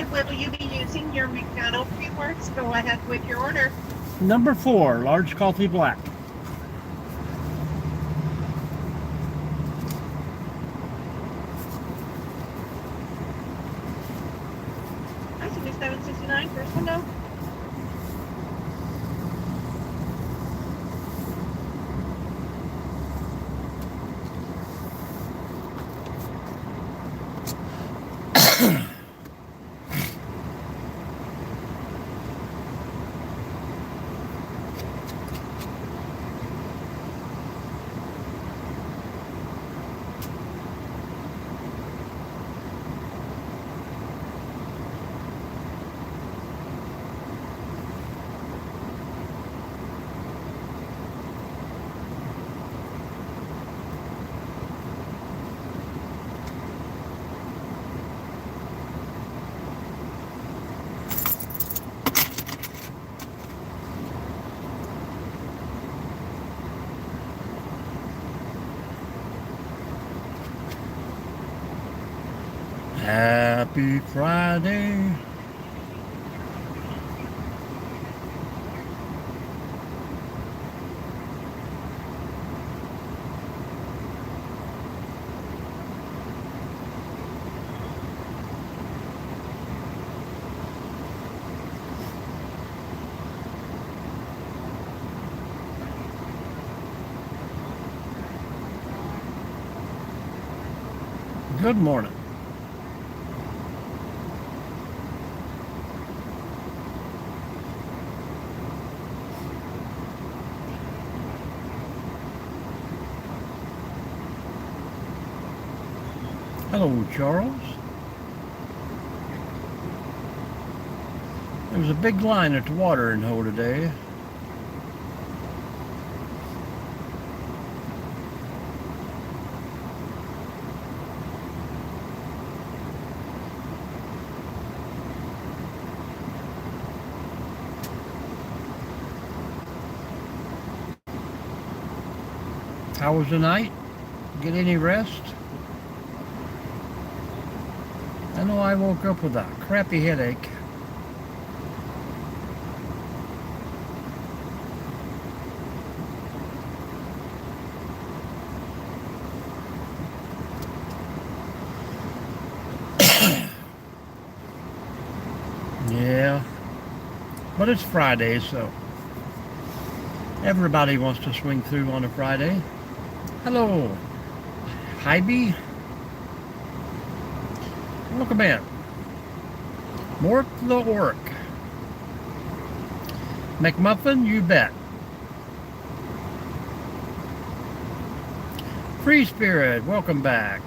And will you be using your McDonald's rewards? Go ahead with your order. Number 4, large coffee black. I see $7.69 first window. Happy Friday. Good morning. Hello, Charles. There was a big line at the watering hole today. How was the night? Get any rest? I know I woke up with a crappy headache. Yeah, but it's Friday, so everybody wants to swing through on a Friday. Hello, Hybe. Welcome in. Mork the Orc. McMuffin, you bet. Free Spirit, welcome back.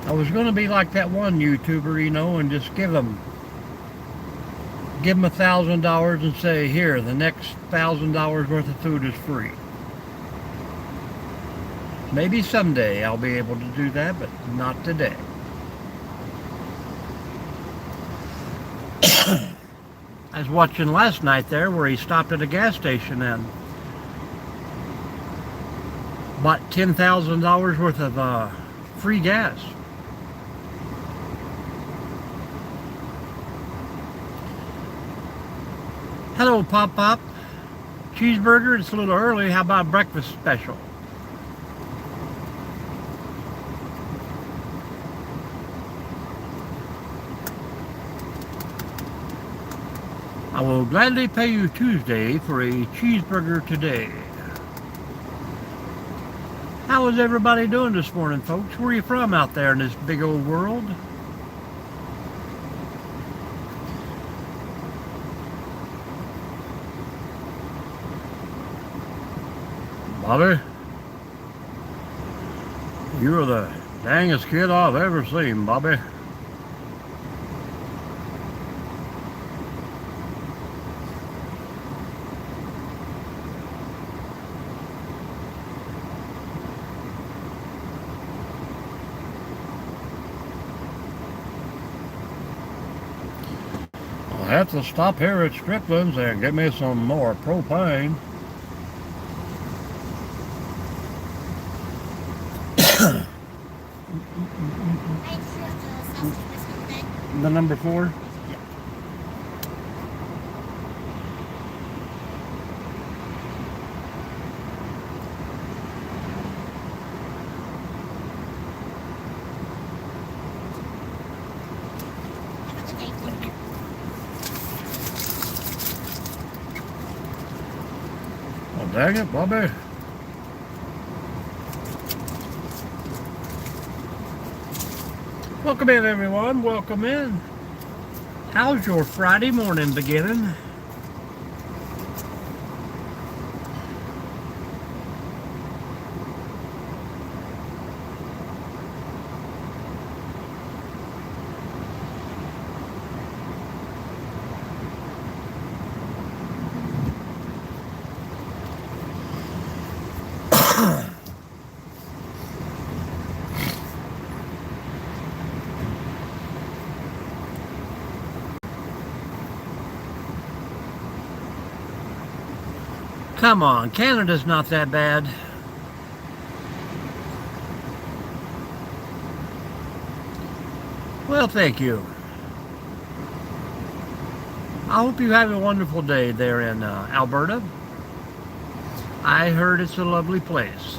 I was going to be like that one YouTuber, you know, and just give them $1,000 and say, here, the next $1,000 worth of food is free. Maybe someday I'll be able to do that, but not today. I was watching last night there where he stopped at a gas station and bought $10,000 worth of free gas. Hello, Pop Pop. Cheeseburger, it's a little early. How about a breakfast special? I will gladly pay you Tuesday for a cheeseburger today. How is everybody doing this morning, folks? Where are you from out there in this big old world? Bobby, you're the dangest kid I've ever seen, Bobby. I have to stop here at Strickland's and get me some more propane. The number 4? Oh, dang it, Bobby. Welcome in, everyone. Welcome in. How's your Friday morning beginning? Come on, Canada's not that bad. Well, thank you. I hope you have a wonderful day there in Alberta. I heard it's a lovely place.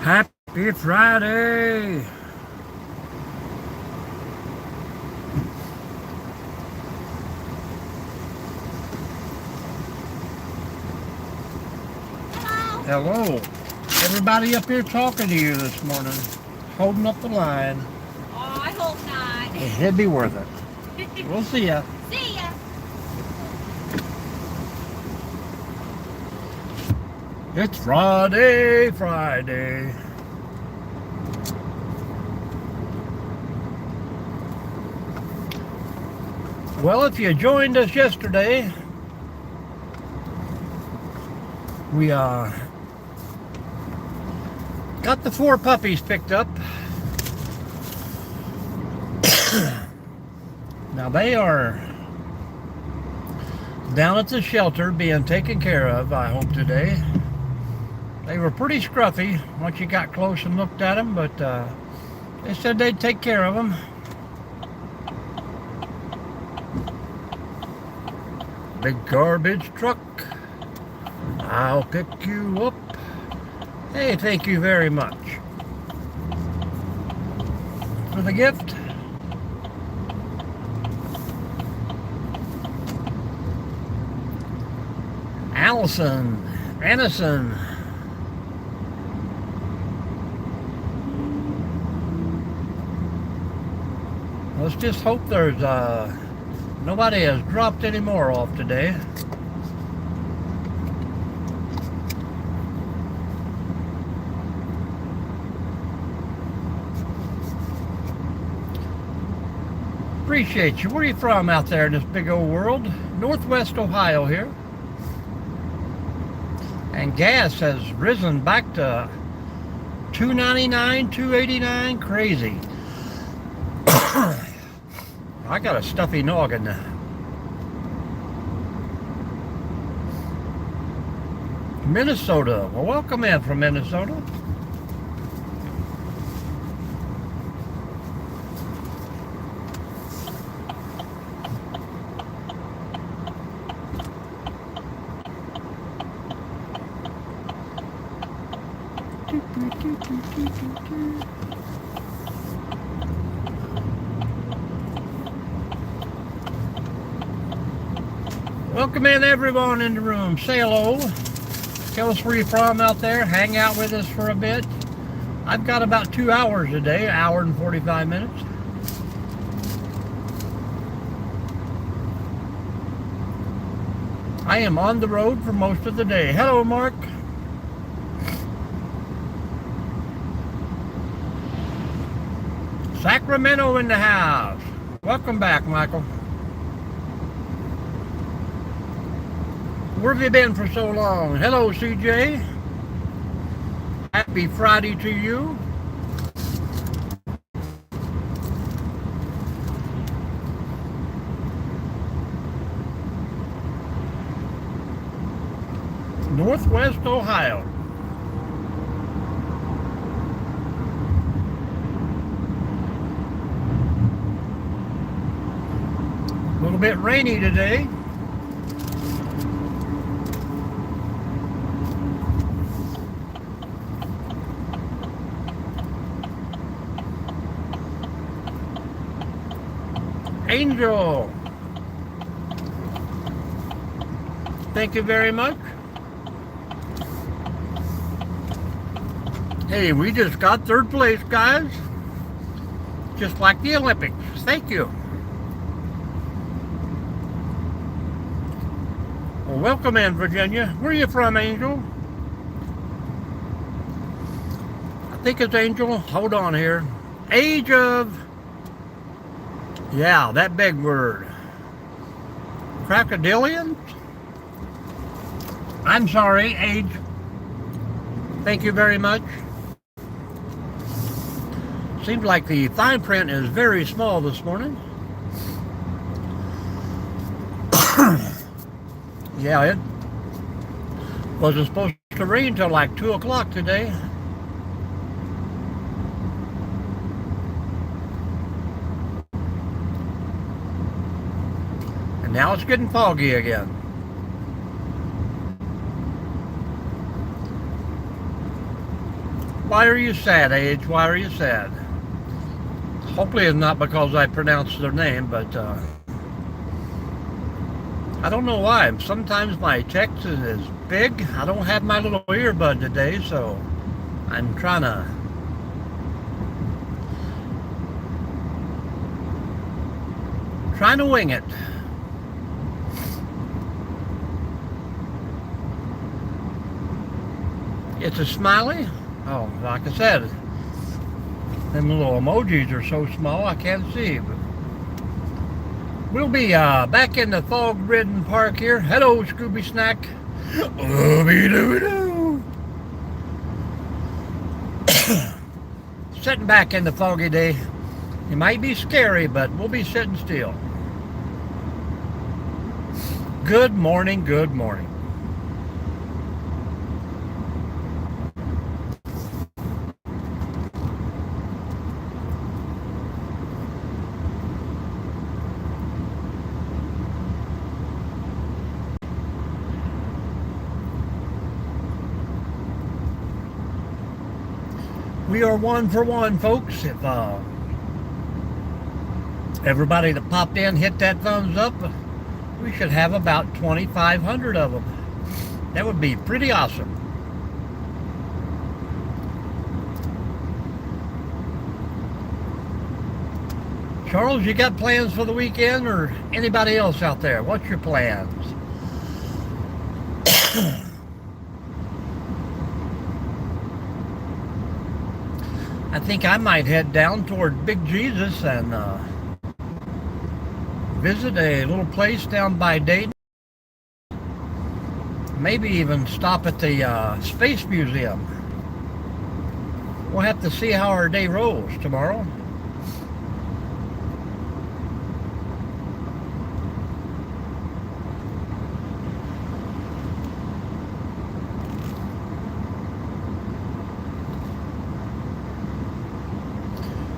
Happy Friday! Hello. Everybody up here talking to you this morning. Holding up the line. Oh, I hope not. It'd be worth it. We'll see ya. See ya. It's Friday, Friday. Well, if you joined us yesterday, we got the 4 puppies picked up. Now they are down at the shelter being taken care of, I hope, today. They were pretty scruffy once you got close and looked at them, but they said they'd take care of them. Big garbage truck. I'll pick you up. Hey, thank you very much for the gift. Anderson. Let's just hope there's nobody has dropped any more off today. Appreciate you. Where are you from out there in this big old world? Northwest Ohio here. And gas has risen back to $2.99, $2.89. Crazy. I got a stuffy noggin. Minnesota. Well, welcome in from Minnesota. Welcome in, everyone in the room. Say hello. Tell us where you're from out there. Hang out with us for a bit. I've got about 2 hours a day, an hour and 45 minutes. I am on the road for most of the day. Hello, Mark. Sacramento in the house. Welcome back, Michael. Where have you been for so long? Hello, CJ. Happy Friday to you. Northwest Ohio. A little bit rainy today. Angel, thank you very much. Hey, we just got third place, guys. Just like the Olympics. Thank you. Well, welcome in, Virginia. Where are you from, Angel? I think it's Angel. Hold on here. Age of... Yeah, that big word. Crocodilians? I'm sorry, age. Thank you very much. Seems like the fine print is very small this morning. Yeah, it wasn't supposed to rain till like 2 o'clock today. And now it's getting foggy again. Why are you sad, Age? Why are you sad? Hopefully it's not because I pronounced their name, but I don't know why. Sometimes my text is big. I don't have my little earbud today, so I'm trying to wing it. It's a smiley. Oh, like I said, them little emojis are so small I can't see. But we'll be back in the fog-ridden park here. Hello, Scooby Snack. Ooby-dooby-doo. Sitting back in the foggy day. It might be scary, but we'll be sitting still. Good morning, good morning. We are 1 for 1, folks. If everybody that popped in hit that thumbs up, we should have about 2,500 of them. That would be pretty awesome. Charles, you got plans for the weekend, or anybody else out there? What's your plans? I think I might head down toward Big Jesus and visit a little place down by Dayton. Maybe even stop at the Space Museum. We'll have to see how our day rolls tomorrow.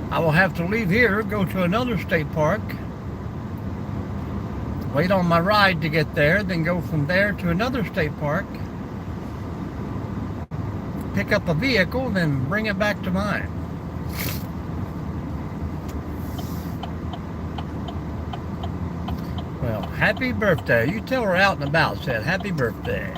I will have to leave here, go to another state park, wait on my ride to get there, then go from there to another state park, pick up a vehicle, then bring it back to mine. Well, happy birthday. You tell her Out and About said happy birthday.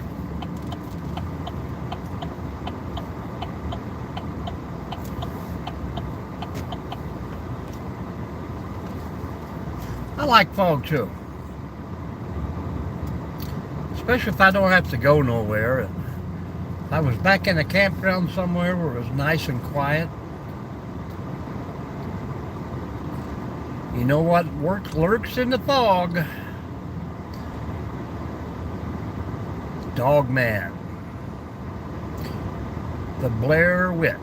I like fog too. Especially if I don't have to go nowhere. If I was back in a campground somewhere where it was nice and quiet. You know what lurks in the fog? Dogman. The Blair Witch.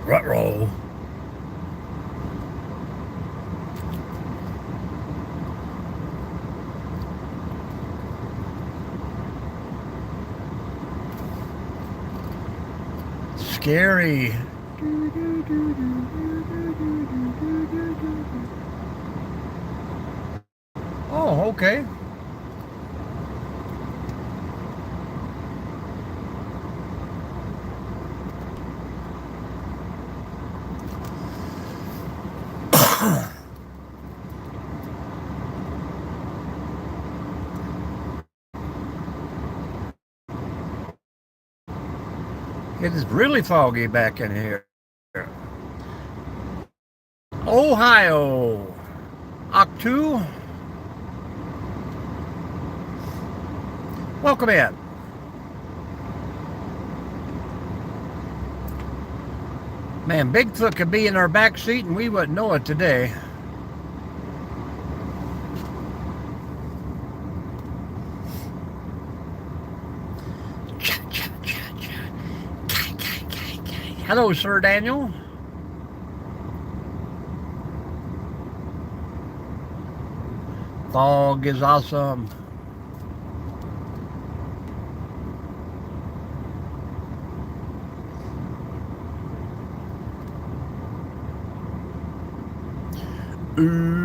Ruh-roh. scary. Oh, okay. It is really foggy back in here. Ohio. Octu. Welcome in. Man, Bigfoot could be in our back seat and we wouldn't know it today. Hello, Sir Daniel. Fog is awesome. Ooh.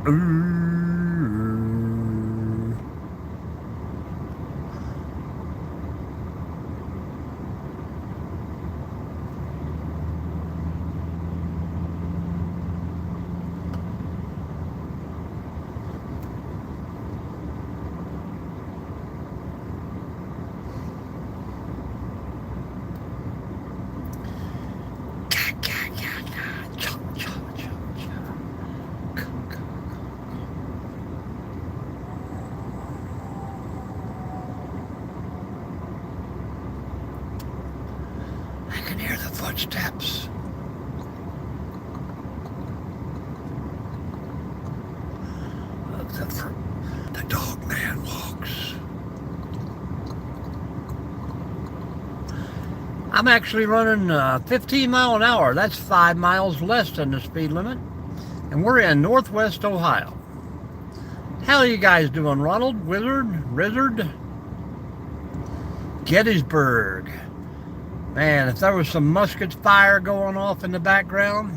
Ooh. I can hear the footsteps. The dog man walks. I'm actually running 15 mile an hour. That's 5 miles less than the speed limit. And we're in Northwest Ohio. How are you guys doing, Ronald? Rizzard? Gettysburg. Man, if there was some musket fire going off in the background,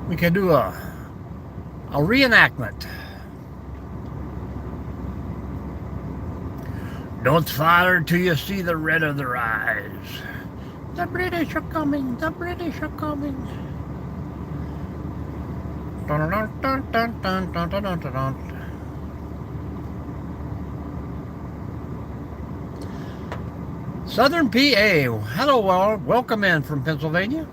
we could do a reenactment. Don't fire till you see the red of their eyes. The British are coming. The British are coming. Dun, dun, dun, dun, dun, dun, dun, dun, dun. Southern PA. Hello, welcome in from Pennsylvania.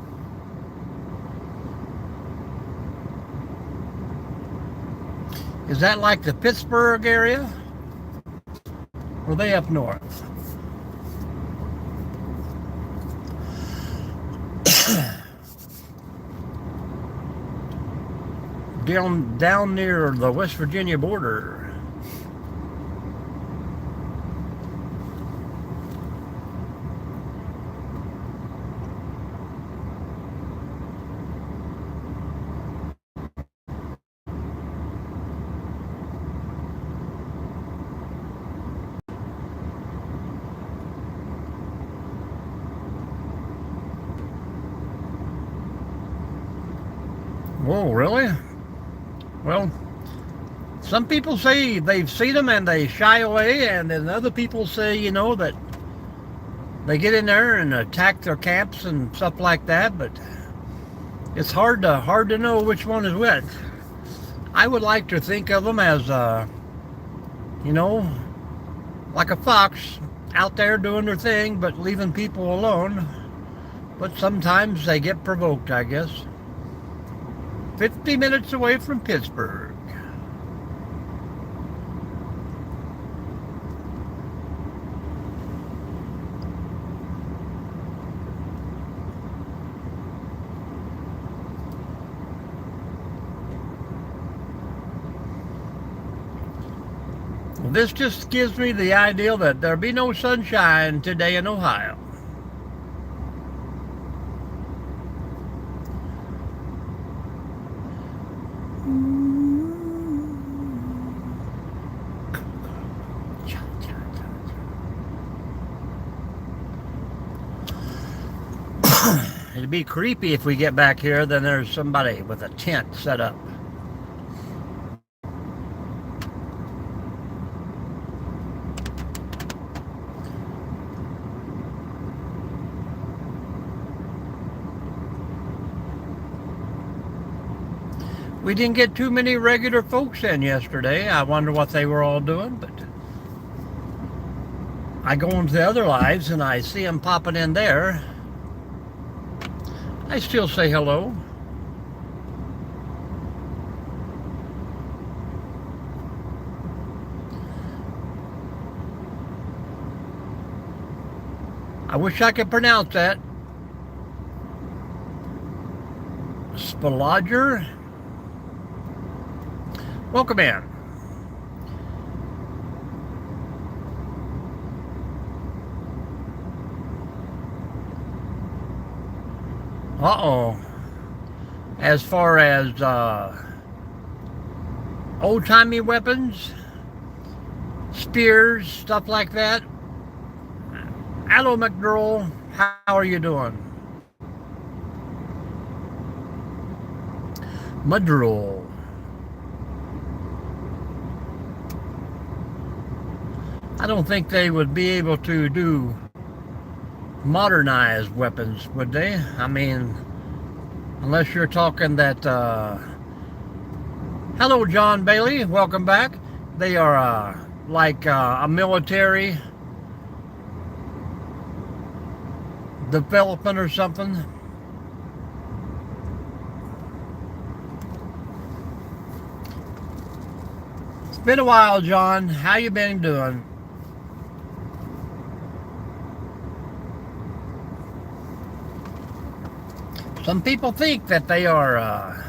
Is that like the Pittsburgh area? Or are they up north? down near the West Virginia border. Whoa, really? Well, some people say they've seen them and they shy away, and then other people say, you know, that they get in there and attack their camps and stuff like that, but it's hard to know which one is which. I would like to think of them as, you know, like a fox out there doing their thing, but leaving people alone. But sometimes they get provoked, I guess. 50 minutes away from Pittsburgh. Well, this just gives me the idea that there'll be no sunshine today in Ohio. It'd be creepy if we get back here, then there's somebody with a tent set up. We didn't get too many regular folks in yesterday. I wonder what they were all doing, but I go into the other lives and I see them popping in there. I still say hello. I wish I could pronounce that. Spalager. Welcome in. Uh-oh. As far as old-timey weapons, spears, stuff like that. Hello, McDurl. How are you doing? McDurl. I don't think they would be able to do modernized weapons, would they? I mean, unless you're talking that, hello, John Bailey, welcome back. They are like a military development or something. It's been a while, John. How you been doing? Some people think that they are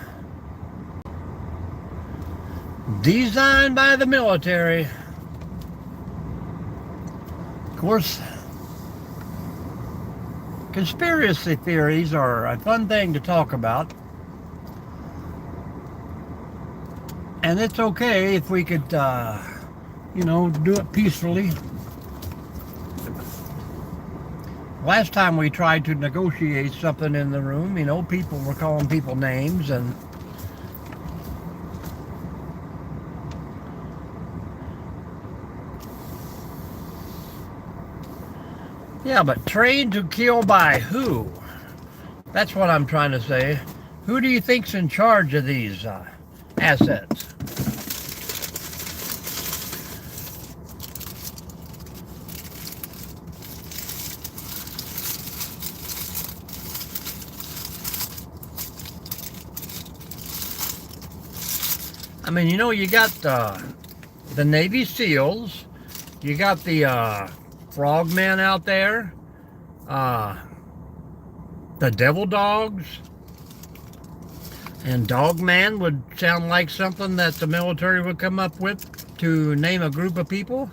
designed by the military. Of course, conspiracy theories are a fun thing to talk about. And it's okay if we could, you know, do it peacefully. Last time we tried to negotiate something in the room, you know, people were calling people names and yeah, but trained to kill by who? That's what I'm trying to say. Who do you think's in charge of these assets? I mean, you know, you got the Navy SEALs, you got the frogmen out there, the devil dogs, and Dogman would sound like something that the military would come up with to name a group of people.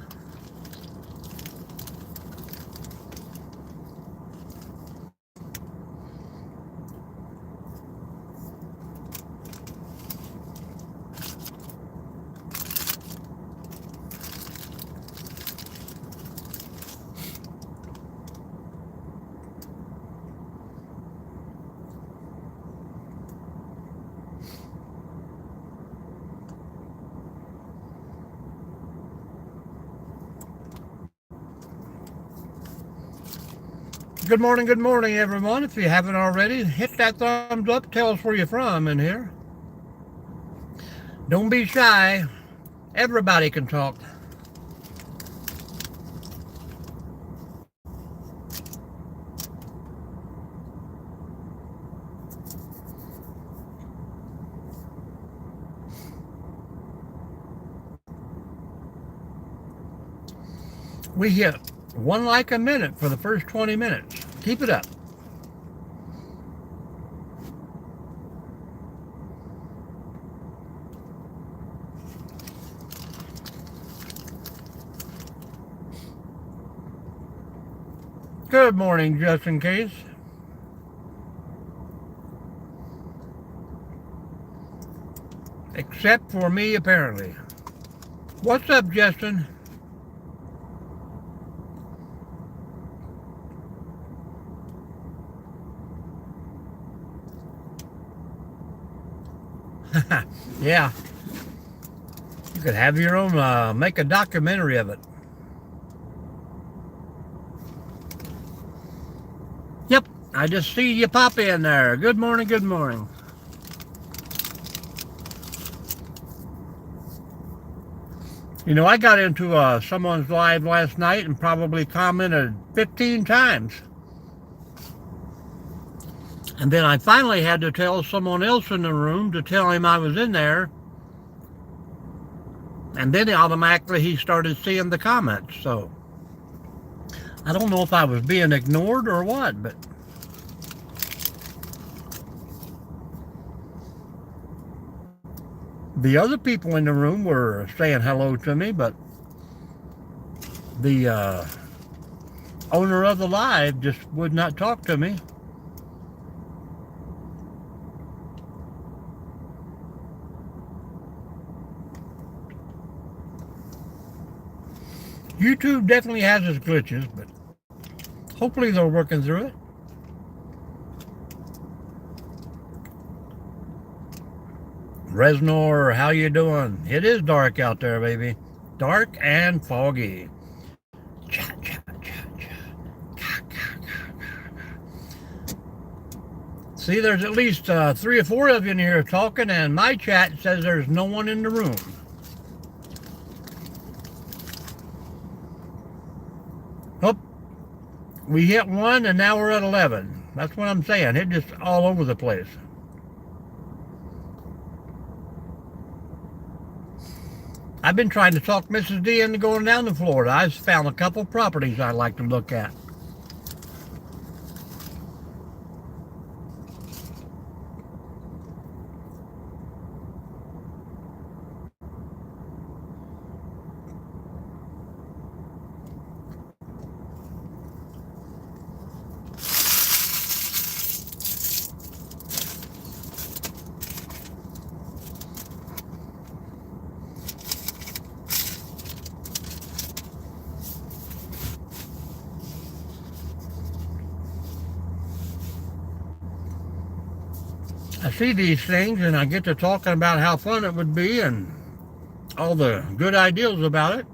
Good morning, everyone. If you haven't already, hit that thumbs up. Tell us where you're from in here. Don't be shy. Everybody can talk. We hit one like a minute for the first 20 minutes. Keep it up. Good morning, just in case. Except for me, apparently. What's up, Justin? Yeah. You could have your own, make a documentary of it. Yep, I just see you pop in there. Good morning, good morning. You know, I got into someone's live last night and probably commented 15 times. And then I finally had to tell someone else in the room to tell him I was in there. And then automatically he started seeing the comments. So I don't know if I was being ignored or what, but the other people in the room were saying hello to me, but the owner of the live just would not talk to me. YouTube definitely has its glitches, but hopefully they're working through it. Resnor, how you doing? It is dark out there, baby. Dark and foggy. Cha, cha, cha, cha. See, there's at least 3 or 4 of you in here talking, and my chat says there's no one in the room. Oh, we hit 1 and now we're at 11. That's what I'm saying. It's just all over the place. I've been trying to talk Mrs. D into going down to Florida. I've found a couple properties I'd like to look at. I see these things and I get to talking about how fun it would be and all the good ideas about it.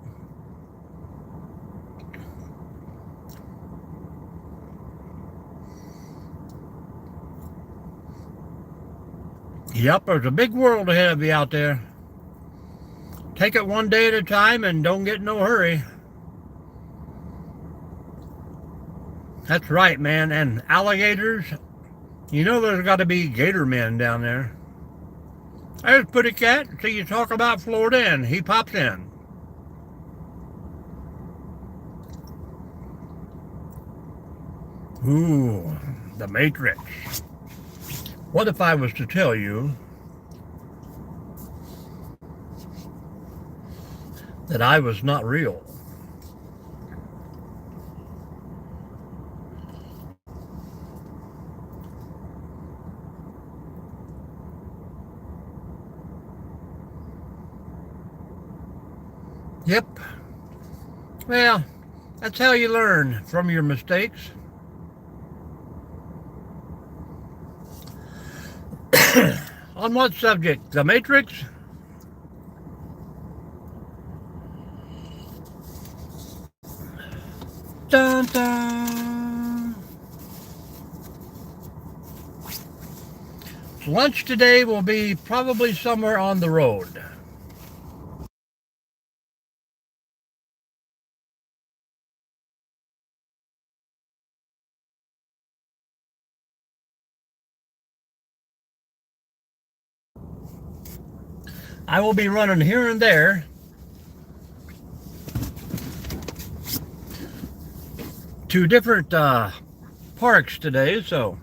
Yep, there's a big world ahead of you out there. Take it one day at a time and don't get in no hurry. That's right, man. And alligators, you know there's got to be gator men down there. There's Pretty Cat. See, you talk about Florida and he pops in. Ooh, the Matrix. What if I was to tell you that I was not real? Yep. Well, that's how you learn from your mistakes. On what subject? The Matrix? Dun, dun. Lunch today will be probably somewhere on the road. I will be running here and there to different parks today, so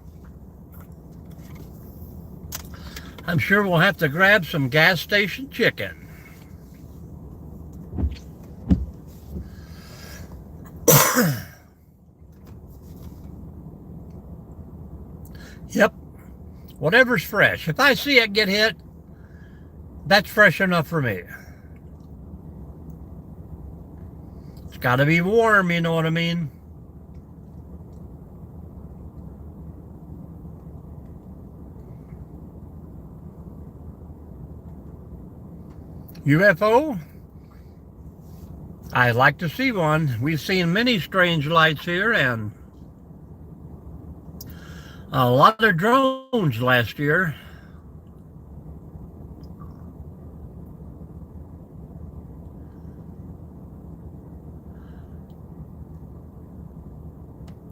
I'm sure we'll have to grab some gas station chicken. Yep, whatever's fresh. If I see it get hit, that's fresh enough for me. It's got to be warm, you know what I mean? UFO? I'd like to see one. We've seen many strange lights here and a lot of drones last year.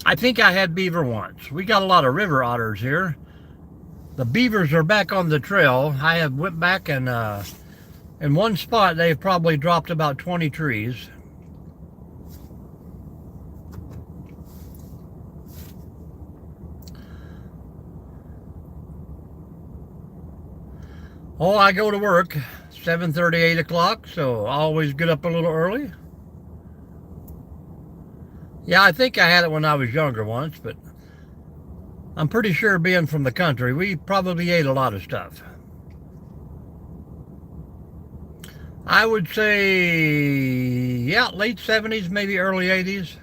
I think I had beaver once. We got a lot of river otters here. The beavers are back on the trail. I have went back and in one spot they've probably dropped about 20 trees. Oh, I go to work 7:30, 8 o'clock, so I always get up a little early. Yeah, I think I had it when I was younger once, but I'm pretty sure being from the country, we probably ate a lot of stuff. I would say, yeah, late 70s, maybe early 80s.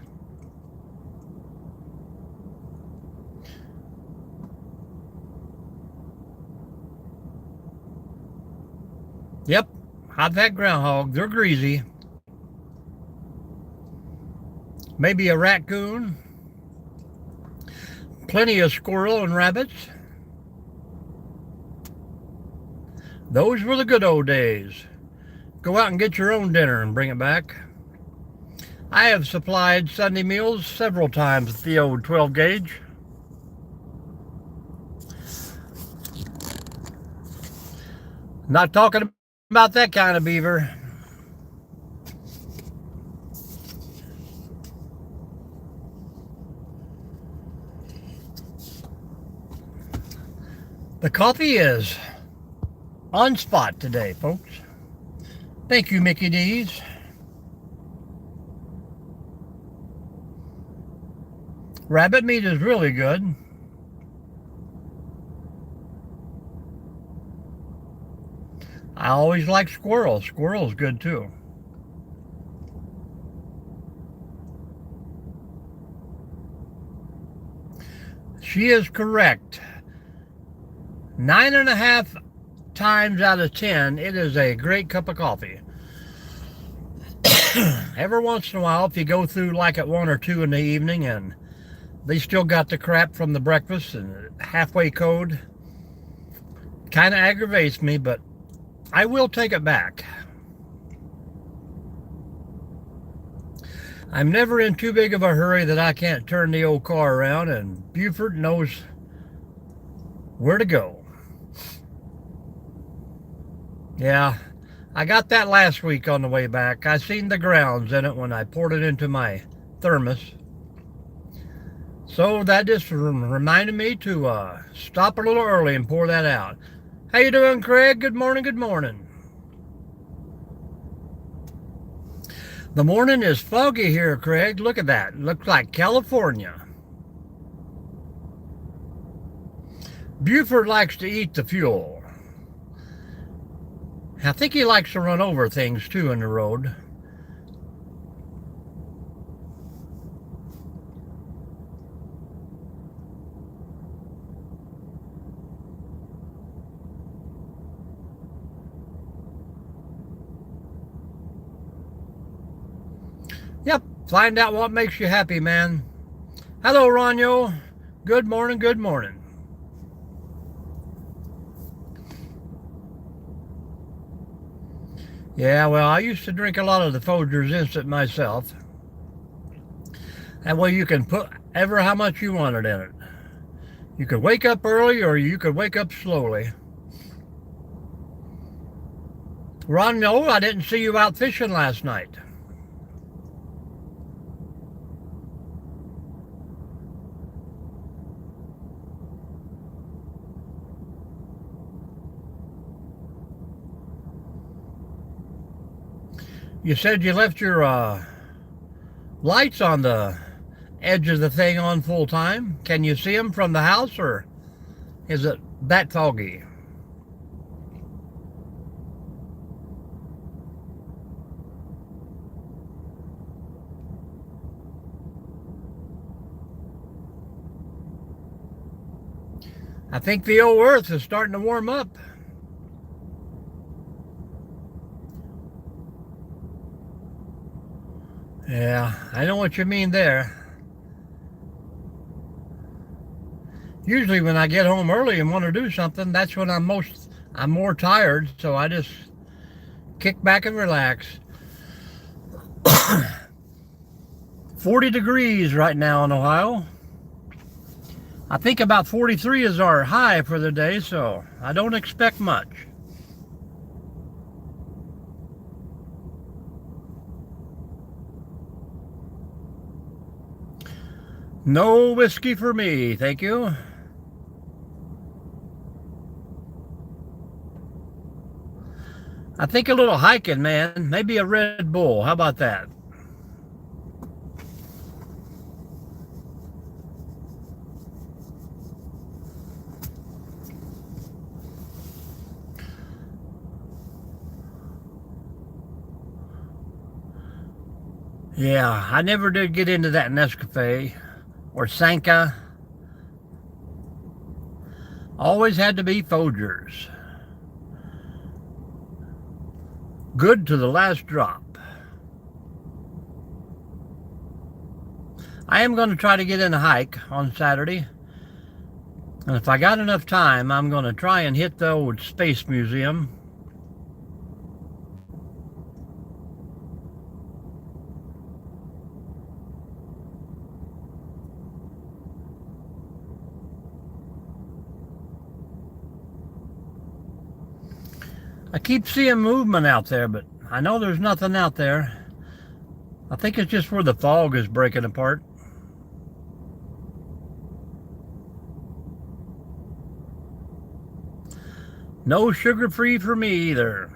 Yep, I've had groundhog. They're greasy. Maybe a raccoon. Plenty of squirrel and rabbits. Those were the good old days. Go out and get your own dinner and bring it back. I have supplied Sunday meals several times with the old 12 gauge. Not talking about that kind of beaver. The coffee is on spot today, folks. Thank you, Mickey D's. Rabbit meat is really good. I always like squirrel. Squirrel's good too. She is correct. 9.5 times out of 10, it is a great cup of coffee. Every once in a while, if you go through like at 1 or 2 in the evening and they still got the crap from the breakfast and halfway code, kind of aggravates me, but I will take it back. I'm never in too big of a hurry that I can't turn the old car around, and Buford knows where to go. Yeah, I got that last week on the way back. I seen the grounds in it when I poured it into my thermos. So that just reminded me to stop a little early and pour that out. How you doing, Craig? Good morning, good morning. The morning is foggy here, Craig. Look at that. Looks like California. Buford likes to eat the fuel. I think he likes to run over things too in the road. Yep, find out what makes you happy, man. Hello, Ronyo. Good morning, good morning. Yeah, well, I used to drink a lot of the Folgers Instant myself. That way you can put ever how much you wanted in it. You could wake up early or you could wake up slowly. Ron, no, I didn't see you out fishing last night. You said you left your lights on the edge of the thing on full time. Can you see them from the house, or is it that foggy? I think the old earth is starting to warm up. Yeah, I know what you mean there. Usually when I get home early and want to do something, that's when I'm more tired, so I just kick back and relax. 40 degrees right now in Ohio. I think about 43 is our high for the day, so I don't expect much. No whiskey for me, thank you. I think a little hiking, man. Maybe a Red Bull. How about that? Yeah, I never did get into that Nescafe or Sanka. Always had to be Folgers. Good to the last drop. I am going to try to get in a hike on Saturday. And if I got enough time, I'm going to try and hit the old Space Museum. I keep seeing movement out there, but I know there's nothing out there. I think it's just where the fog is breaking apart. No sugar-free for me either.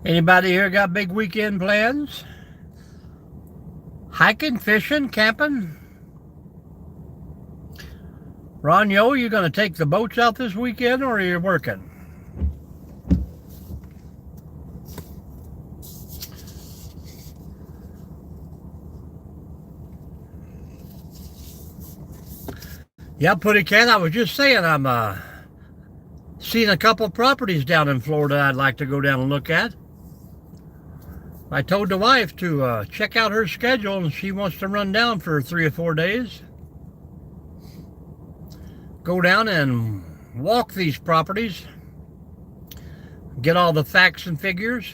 Anybody here got big weekend plans? Hiking, fishing, camping? Ron Yo, you gonna take the boats out this weekend or are you working? Yeah, Putty Cat, I was just saying I'm seeing a couple properties down in Florida I'd like to go down and look at. I told the wife to check out her schedule and she wants to run down for 3 or 4 days. Go down and walk these properties. Get all the facts and figures.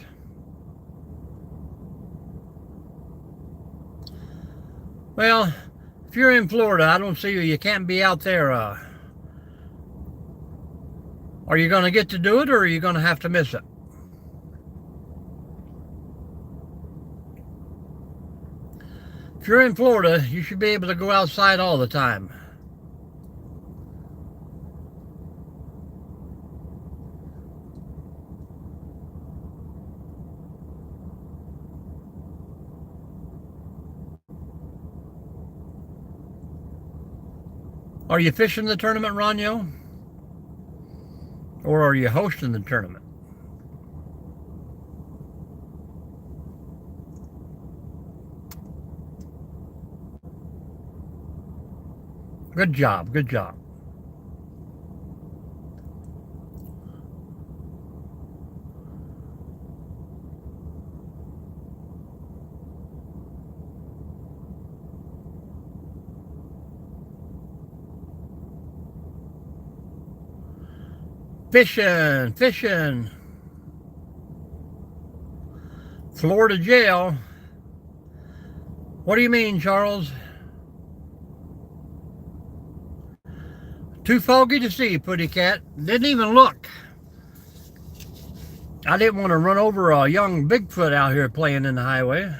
Well, if you're in Florida, I don't see you can't be out there. Are you going to get to do it or are you going to have to miss it? If you're in Florida, you should be able to go outside all the time. Are you fishing the tournament, Ronyo? Or are you hosting the tournament? Good job, good job. Fishing, fishing. Florida jail. What do you mean, Charles? Too foggy to see, Putty Cat. Didn't even look. I didn't want to run over a young Bigfoot out here playing in the highway.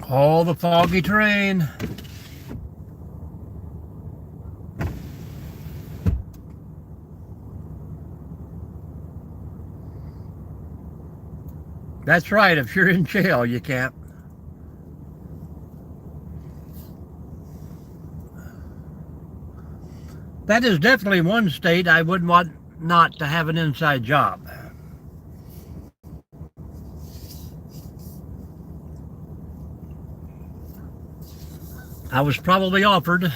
All the foggy terrain. That's right, if you're in jail, you can't. That is definitely one state I wouldn't want not to have an inside job. I was probably offered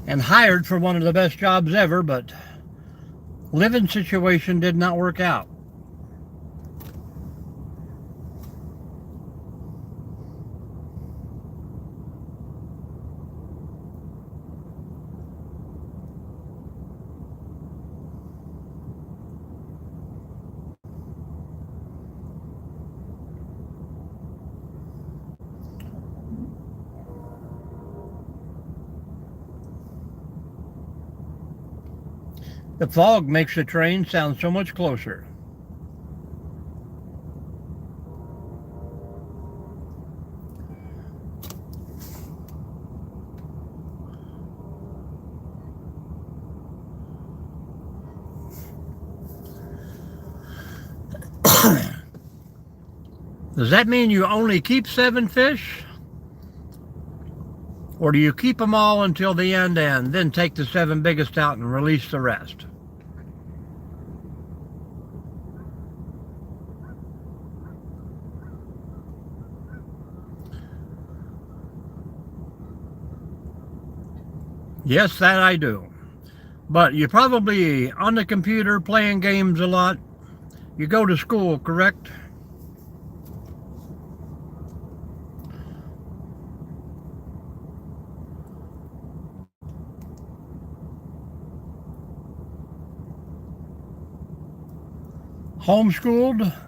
and hired for one of the best jobs ever, but living situation did not work out. The fog makes the train sound so much closer. Does that mean you only keep 7 fish? Or do you keep them all until the end and then take the 7 biggest out and release the rest? Yes, that I do. But you're probably on the computer playing games a lot. You go to school, correct? Homeschooled?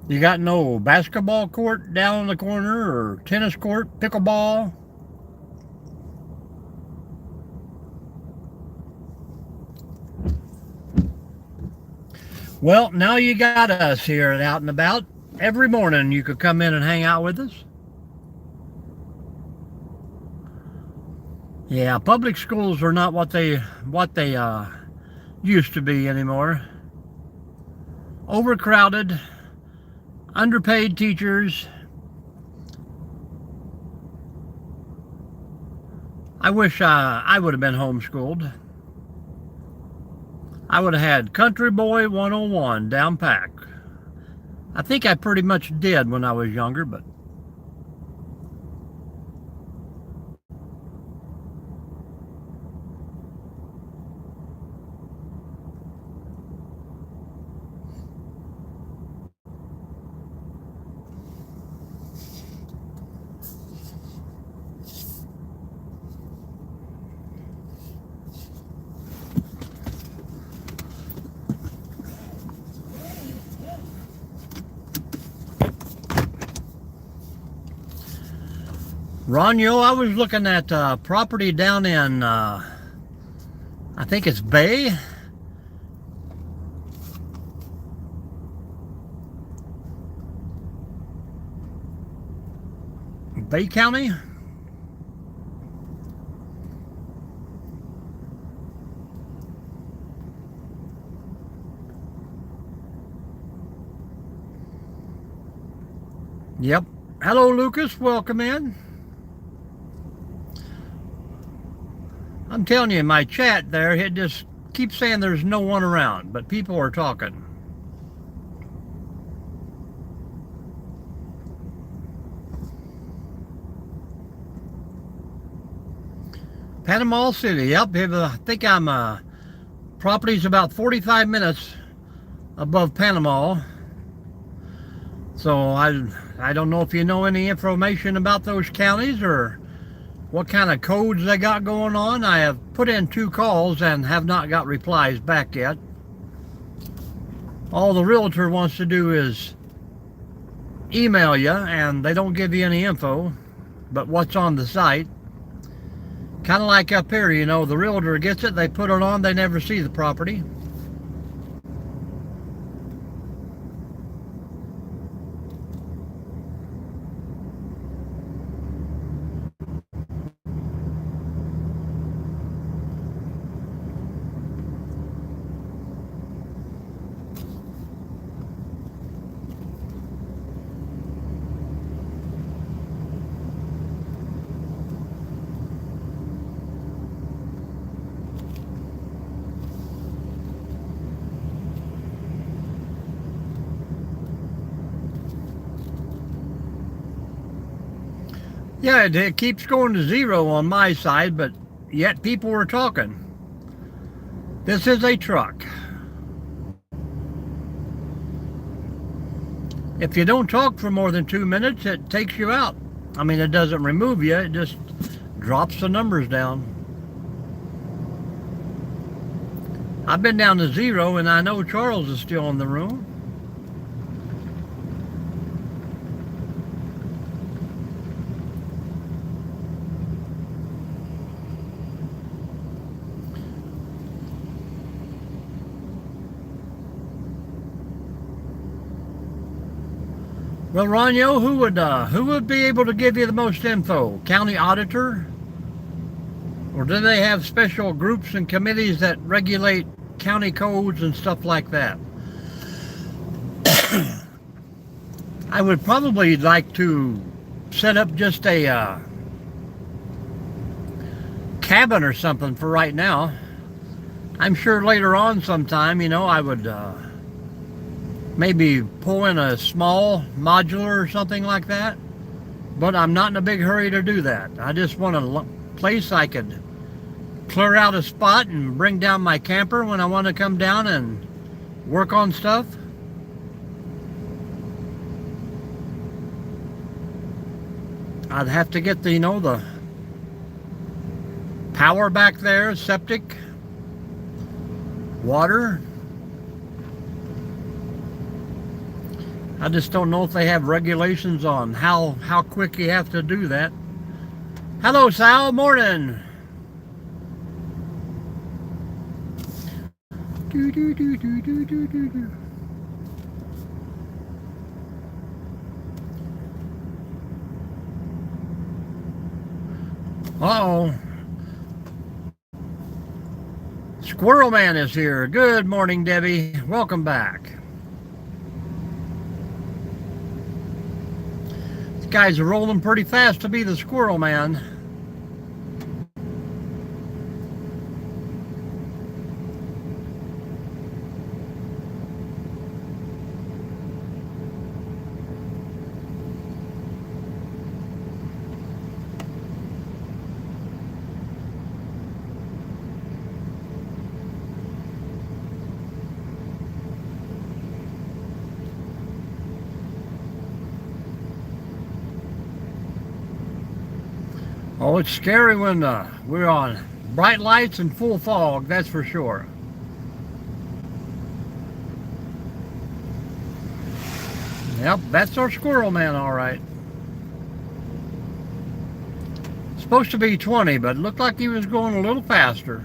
You got no basketball court down in the corner or tennis court, pickleball? Well, now you got us here at Out and About. Every morning you could come in and hang out with us. Yeah, public schools are not what they used to be anymore. Overcrowded, underpaid teachers. I wish I would have been homeschooled. I would have had Country Boy 101 down pack. I think I pretty much did when I was younger, but Ronyo, I was looking at property down in, I think it's Bay County. Yep. Hello, Lucas. Welcome in. I'm telling you, my chat there, it just keeps saying there's no one around, but people are talking. Panama City, yep. I think I'm, property's about 45 minutes above Panama. So I don't know if you know any information about those counties or what kind of codes they got going on. I have put in 2 calls and have not got replies back yet. All the realtor wants to do is email you, and they don't give you any info but what's on the site. Kind of like up here, you know, the realtor gets it, they put it on, they never see the property. Yeah, it keeps going to 0 on my side, but yet people were talking. This is a truck. If you don't talk for more than 2 minutes, it takes you out. I mean, it doesn't remove you, it just drops the numbers down. I've been down to 0, and I know Charles is still in the room. Well, Ronyo, who would be able to give you the most info? County auditor? Or do they have special groups and committees that regulate county codes and stuff like that? I would probably like to set up just a cabin or something for right now. I'm sure later on sometime, I would maybe pull in a small modular or something like that. But I'm not in a big hurry to do that. I just want a place I could clear out a spot and bring down my camper when I want to come down and work on stuff. I'd have to get the, the power back there, septic, water. I just don't know if they have regulations on how quick you have to do that. Hello, Sal. Morning. Uh-oh. Squirrel Man is here. Good morning, Debbie. Welcome back. These guys are rolling pretty fast to be the Squirrel Man. Oh, it's scary when we're on bright lights and full fog, that's for sure. Yep, that's our Squirrel Man, all right. Supposed to be 20, but it looked like he was going a little faster.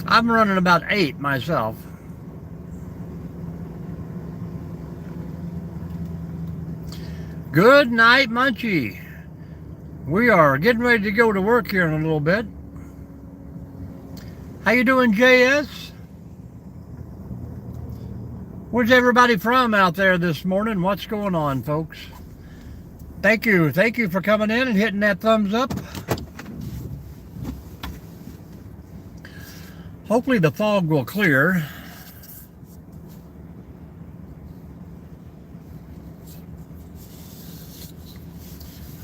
I'm running about 8 myself. Good night, Munchie. We are getting ready to go to work here in a little bit. How you doing, JS? Where's everybody from out there this morning? What's going on, folks? Thank you for coming in and hitting that thumbs up. Hopefully the fog will clear.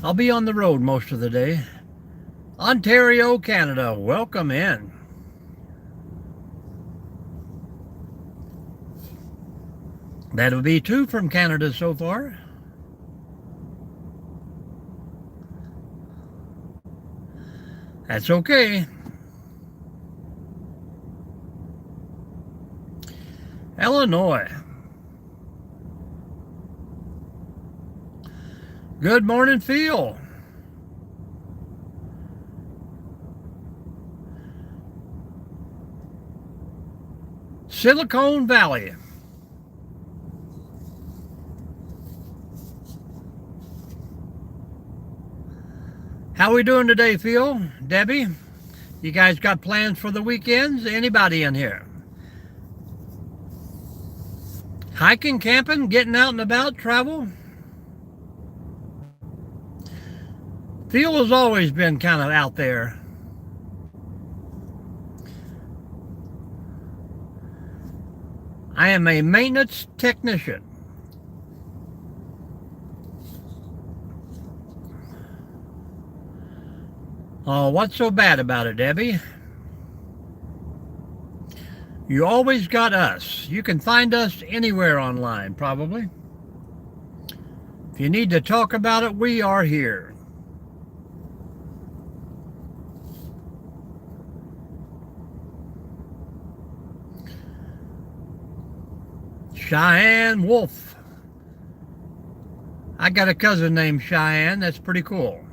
I'll be on the road most of the day. Ontario, Canada, welcome in. That'll be 2 from Canada so far. That's okay. Illinois. Good morning, Phil. Silicon Valley. How we doing today, Phil? Debbie? You guys got plans for the weekends? Anybody in here? Hiking, camping, getting out and about, travel? Phil has always been kind of out there. I am a maintenance technician. Oh, what's so bad about it, Debbie? You always got us. You can find us anywhere online, probably. If you need to talk about it, we are here. Cheyenne Wolf. I got a cousin named Cheyenne. That's pretty cool.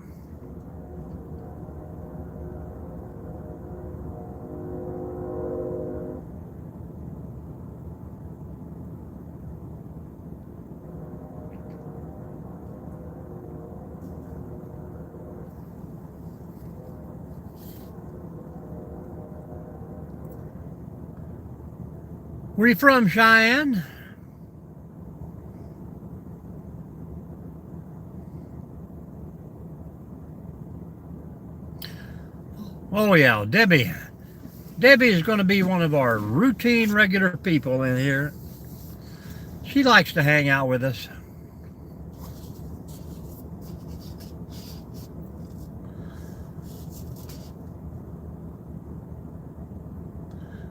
Where you from, Cheyenne? Oh yeah, Debbie. Debbie is going to be one of our routine regular people in here. She likes to hang out with us.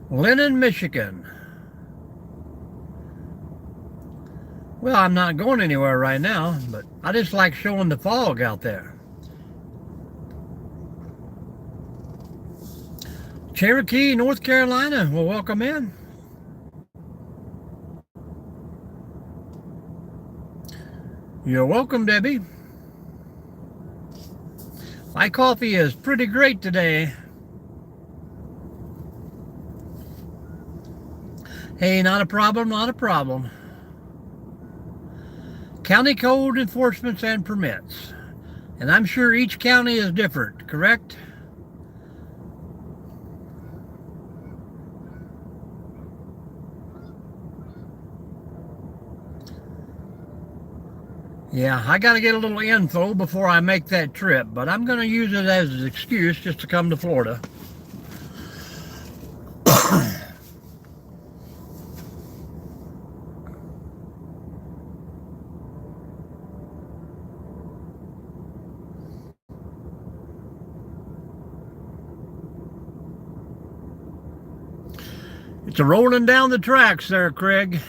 Lennon, Michigan. Well, I'm not going anywhere right now, but I just like showing the fog out there. Cherokee, North Carolina. Well, welcome in. You're welcome, Debbie. My coffee is pretty great today. Hey, not a problem, not a problem. County code enforcements and permits. And I'm sure each county is different, correct? Yeah, I got to get a little info before I make that trip, but I'm going to use it as an excuse just to come to Florida. It's a rolling down the tracks there, Craig.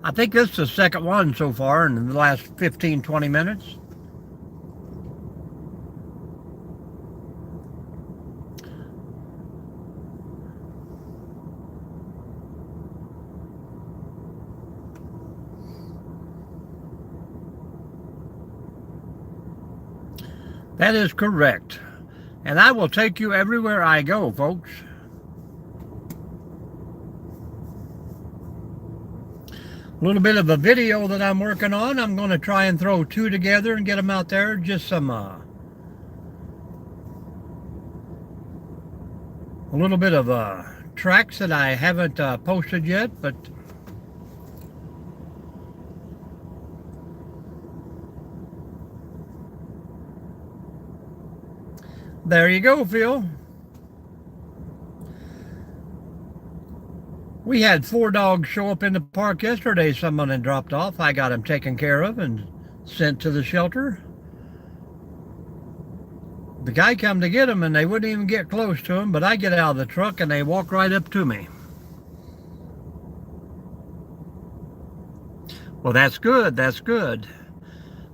I think this is the second one so far in the last 15, 20 minutes. That is correct. And I will take you everywhere I go, folks. A little bit of a video that I'm working on. I'm going to try and throw two together and get them out there. Just some, a little bit of tracks that I haven't posted yet, but there you go, Phil. We had 4 dogs show up in the park yesterday. Someone had dropped off. I got them taken care of and sent to the shelter. The guy come to get them and they wouldn't even get close to him, but I get out of the truck and they walk right up to me. Well, that's good. That's good.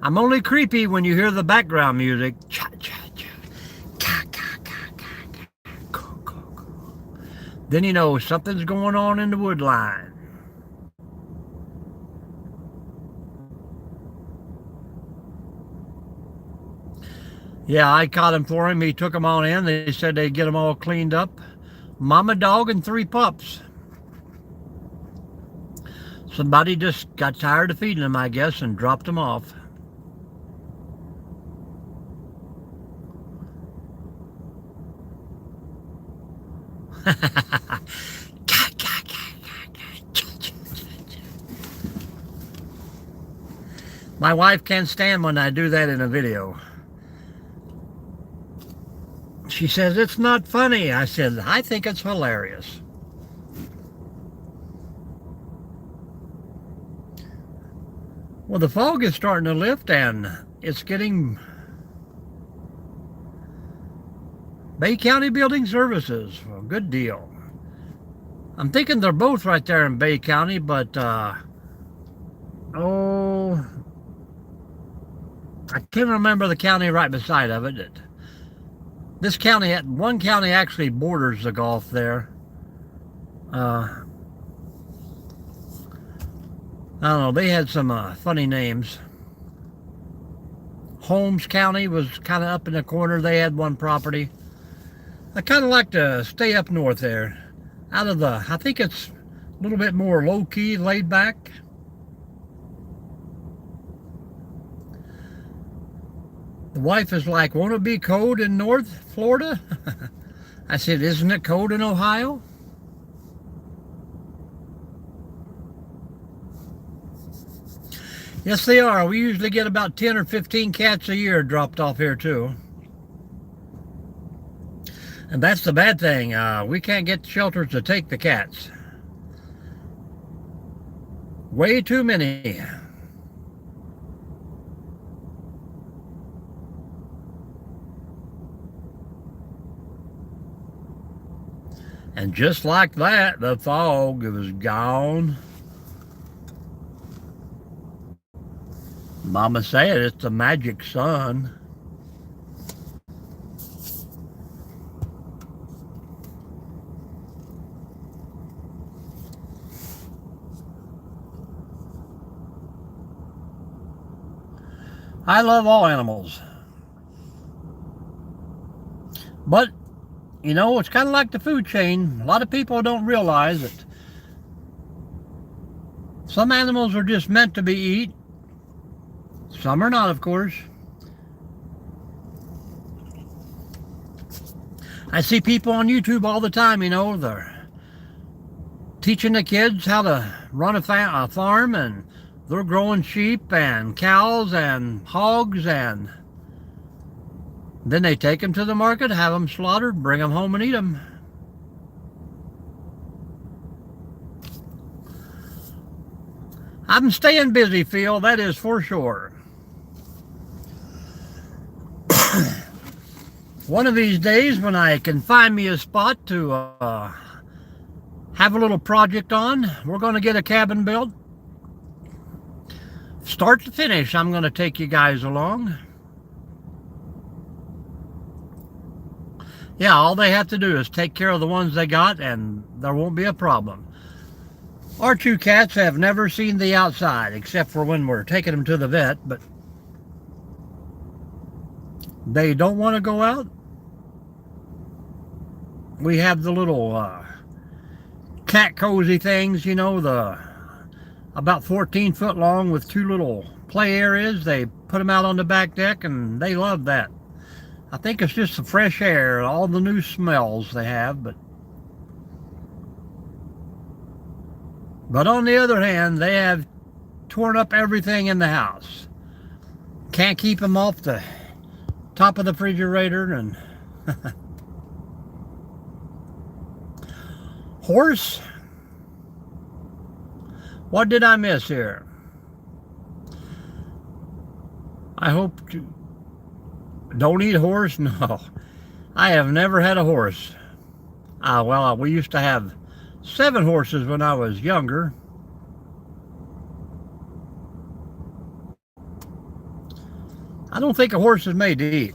I'm only creepy when you hear the background music. Cha, cha, cha. Ka, ka, ka, ka, ka. Ko, ko, ko. Then you know something's going on in the wood line. Yeah, I caught him for him. He took them all in. They said they'd get them all cleaned up. Mama dog and 3 pups. Somebody just got tired of feeding them, I guess, and dropped them off. My wife can't stand when I do that in a video. She says, it's not funny. I said, I think it's hilarious. Well, the fog is starting to lift and it's getting Bay County Building Services. Well, good deal. I'm thinking they're both right there in Bay County, but oh, I can't remember the county right beside of it. This county, one county actually borders the Gulf there. I don't know, they had some funny names. Holmes County was kind of up in the corner. They had one property. I kind of like to stay up north there. Out of the, I think it's a little bit more low-key, laid back. The wife is like, won't it be cold in North Florida? I said, isn't it cold in Ohio? Yes, they are. We usually get about 10 or 15 cats a year dropped off here, too. And that's the bad thing. We can't get shelters to take the cats. Way too many. And just like that, the fog was gone. Mama said it's the magic sun. I love all animals. But, you know, it's kind of like the food chain. A lot of people don't realize that some animals are just meant to be eaten. Some are not, of course. I see people on YouTube all the time, you know, they're teaching the kids how to run a farm, and they're growing sheep and cows and hogs, and then they take them to the market, have them slaughtered, bring them home and eat them. I'm staying busy, Phil, that is for sure. One of these days when I can find me a spot to have a little project on, we're going to get a cabin built. Start to finish, I'm going to take you guys along. Yeah, all they have to do is take care of the ones they got and there won't be a problem. Our two cats have never seen the outside except for when we're taking them to the vet, but they don't want to go out. We have the little cat cozy things, you know, the about 14 foot long with two little play areas. They put them out on the back deck and they love that. I think it's just the fresh air, all the new smells they have, but on the other hand, they have torn up everything in the house. Can't keep them off the top of the refrigerator. And horse, what did I miss here? I hope to don't eat horse. No, I have never had a horse. Well, we used to have 7 horses when I was younger. I don't think a horse is made to eat.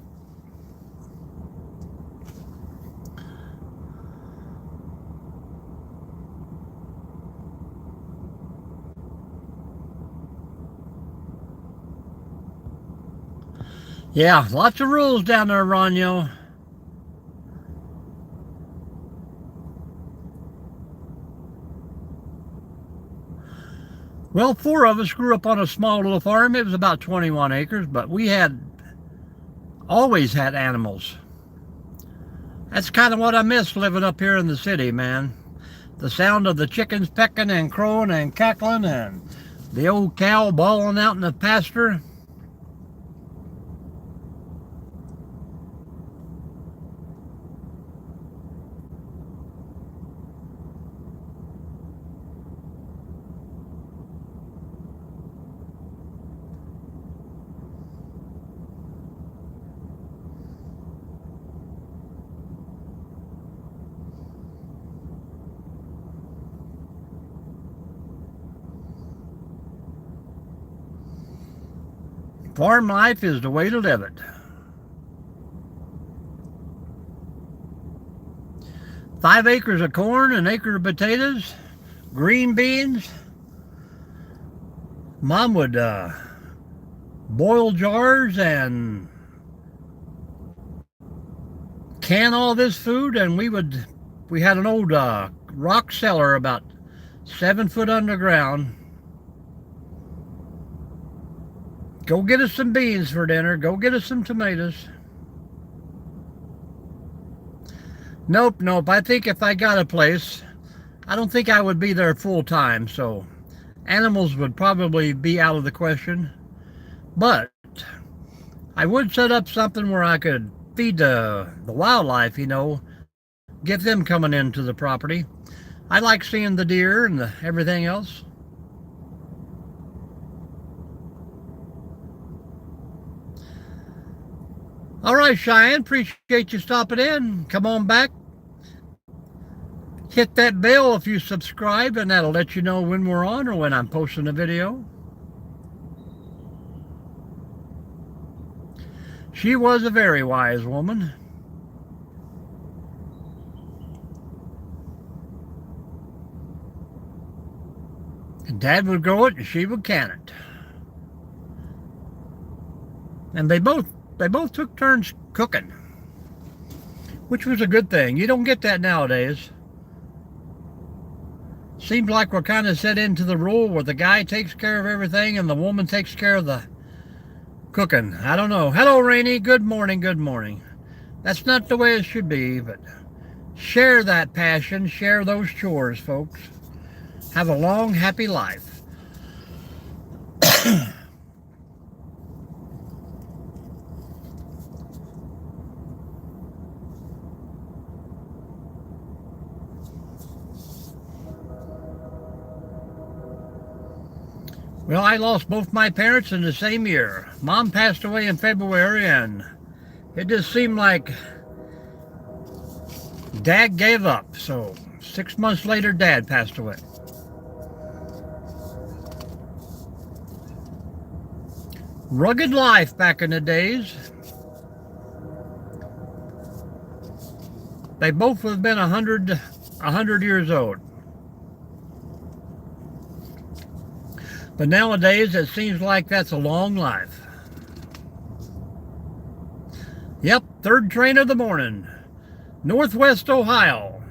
Yeah, lots of rules down there, Ronyo. Well, 4 of us grew up on a small little farm. It was about 21 acres, but we had always had animals. That's kind of what I miss living up here in the city, man. The sound of the chickens pecking and crowing and cackling and the old cow bawling out in the pasture. Farm life is the way to live it. 5 acres of corn, an acre of potatoes, green beans. Mom would boil jars and can all this food, and we had an old rock cellar about 7 foot underground. Go get us some beans for dinner. Go get us some tomatoes. Nope. I think if I got a place, I don't think I would be there full time, so animals would probably be out of the question. But I would set up something where I could feed the wildlife, you know, get them coming into the property. I like seeing the deer and everything else. All right, Cheyenne, appreciate you stopping in. Come on back. Hit that bell if you subscribe, and that'll let you know when we're on or when I'm posting a video. She was a very wise woman. And Dad would grow it and she would can it. And they both took turns cooking, which was a good thing. You don't get that nowadays. Seems like we're kind of set into the rule where the guy takes care of everything and the woman takes care of the cooking. I don't know. Hello, Rainey. Good morning. Good morning. That's not the way it should be, but share that passion. Share those chores, folks. Have a long, happy life. Well, I lost both my parents in the same year. Mom passed away in February, and it just seemed like Dad gave up. So 6 months later, Dad passed away. Rugged life back in the days. They both would have been 100 years old. But nowadays, it seems like that's a long life. Yep, third train of the morning. Northwest Ohio.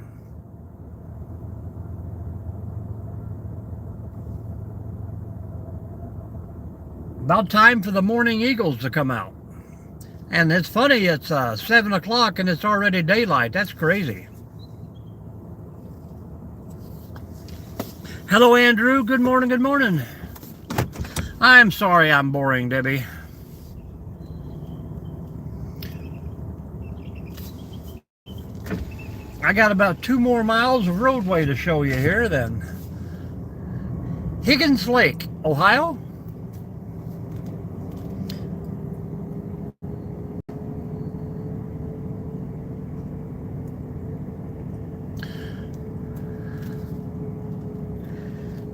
About time for the morning eagles to come out. And it's funny, it's 7 o'clock and it's already daylight. That's crazy. Hello, Andrew. Good morning, good morning. I'm sorry I'm boring, Debbie. I got about 2 more miles of roadway to show you here then. Higgins Lake, Ohio.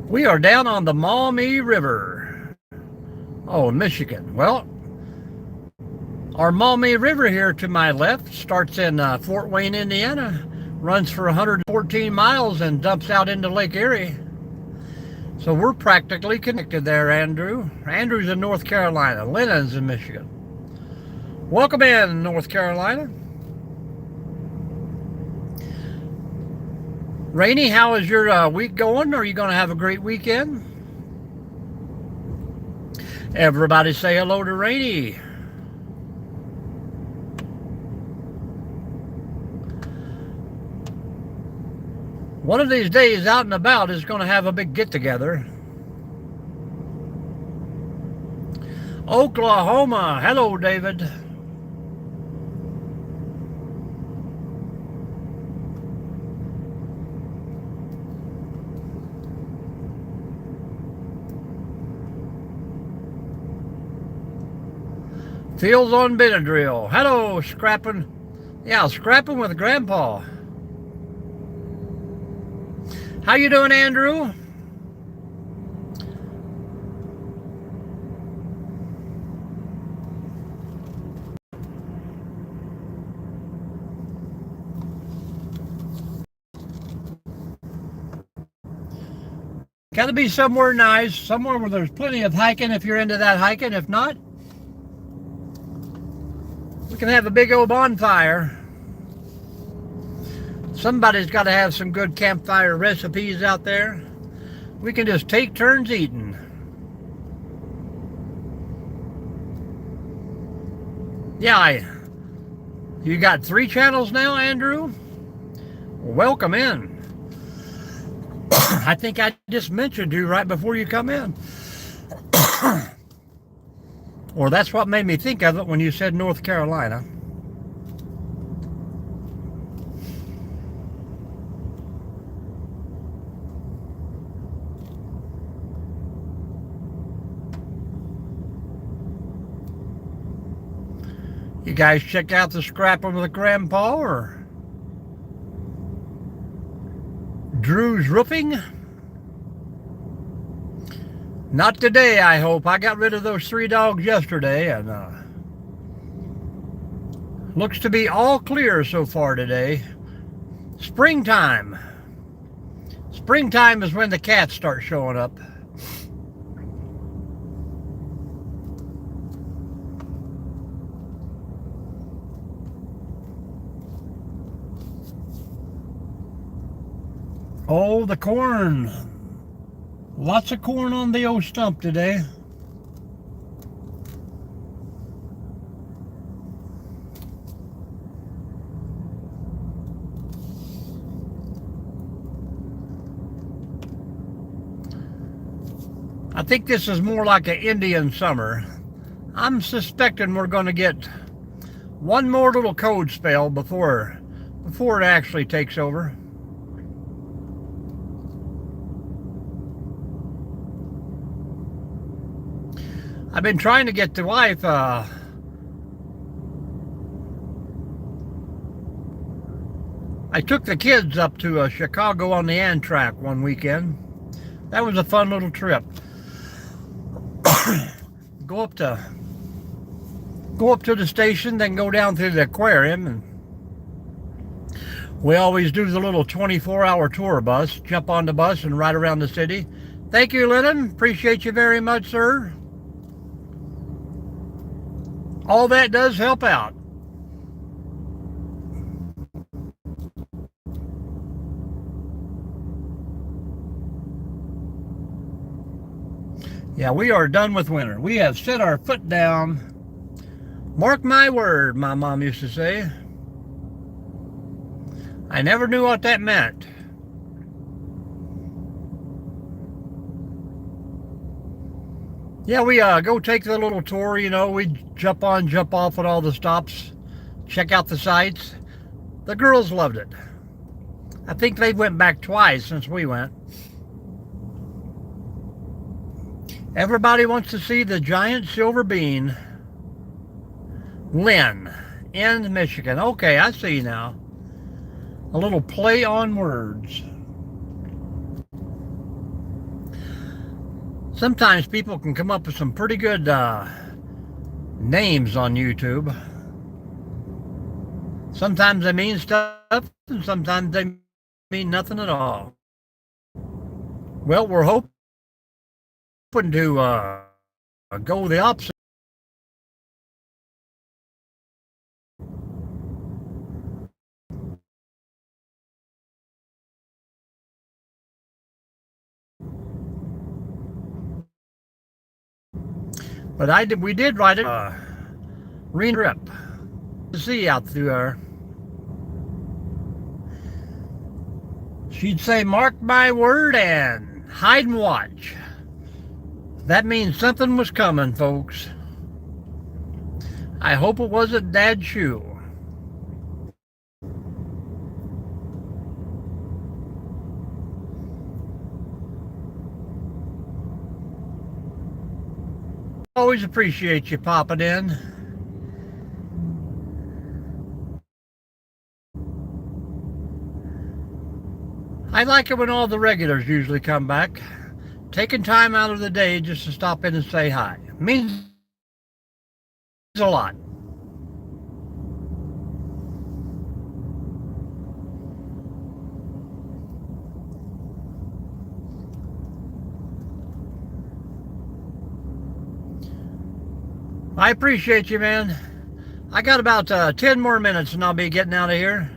We are down on the Maumee River. Oh, Michigan. Well, our Maumee River here to my left starts in Fort Wayne, Indiana, runs for 114 miles and dumps out into Lake Erie. So we're practically connected there, Andrew. Andrew's in North Carolina. Lennon's in Michigan. Welcome in, North Carolina. Rainey, how is your week going? Are you going to have a great weekend? Everybody say hello to Rainey. One of these days, Out and About is going to have a big get-together. Oklahoma. Hello, David. Fields on Benadryl. Hello, Scrapping. Yeah, Scrapping with Grandpa. How you doing, Andrew? Got to be somewhere nice, somewhere where there's plenty of hiking if you're into that hiking. If not, we can have a big old bonfire. Somebody's got to have some good campfire recipes out there. We can just take turns eating. Yeah, you got 3 channels now, Andrew? Welcome in. I think I just mentioned you right before you come in. Or that's what made me think of it when you said North Carolina. You guys check out the Scrapping with Grandpa or Drew's Roofing? Not today, I hope. I got rid of those 3 dogs yesterday, and looks to be all clear so far today. Springtime. Springtime is when the cats start showing up. Oh, the corn. Lots of corn on the old stump today. I think this is more like an Indian summer. I'm suspecting we're going to get one more little cold spell before it actually takes over. I've been trying to get the wife I took the kids up to Chicago on the Amtrak one weekend. That was a fun little trip. Go up to the station, then go down through the aquarium, and we always do the little 24-hour tour bus. Jump on the bus and ride around the city. Thank you, Lennon. Appreciate you very much, sir. All that does help out. Yeah, we are done with winter. We have set our foot down. Mark my word, my mom used to say. I never knew what that meant. Yeah, we go take the little tour, you know, we jump on, jump off at all the stops, check out the sights. The girls loved it. I think they went back twice since we went. Everybody wants to see the giant silver bean. Lynn, in Michigan. Okay, I see now. A little play on words. Sometimes people can come up with some pretty good names on YouTube. Sometimes they mean stuff, and sometimes they mean nothing at all. Well, we're hoping to go the opposite. But we did ride a trip to see out through there. She'd say, mark my word, and hide and watch. That means something was coming, folks. I hope it wasn't Dad's shoe. Always appreciate you popping in. I like it when all the regulars usually come back. Taking time out of the day just to stop in and say hi. It means a lot. I appreciate you, man. I got about 10 more minutes and I'll be getting out of here.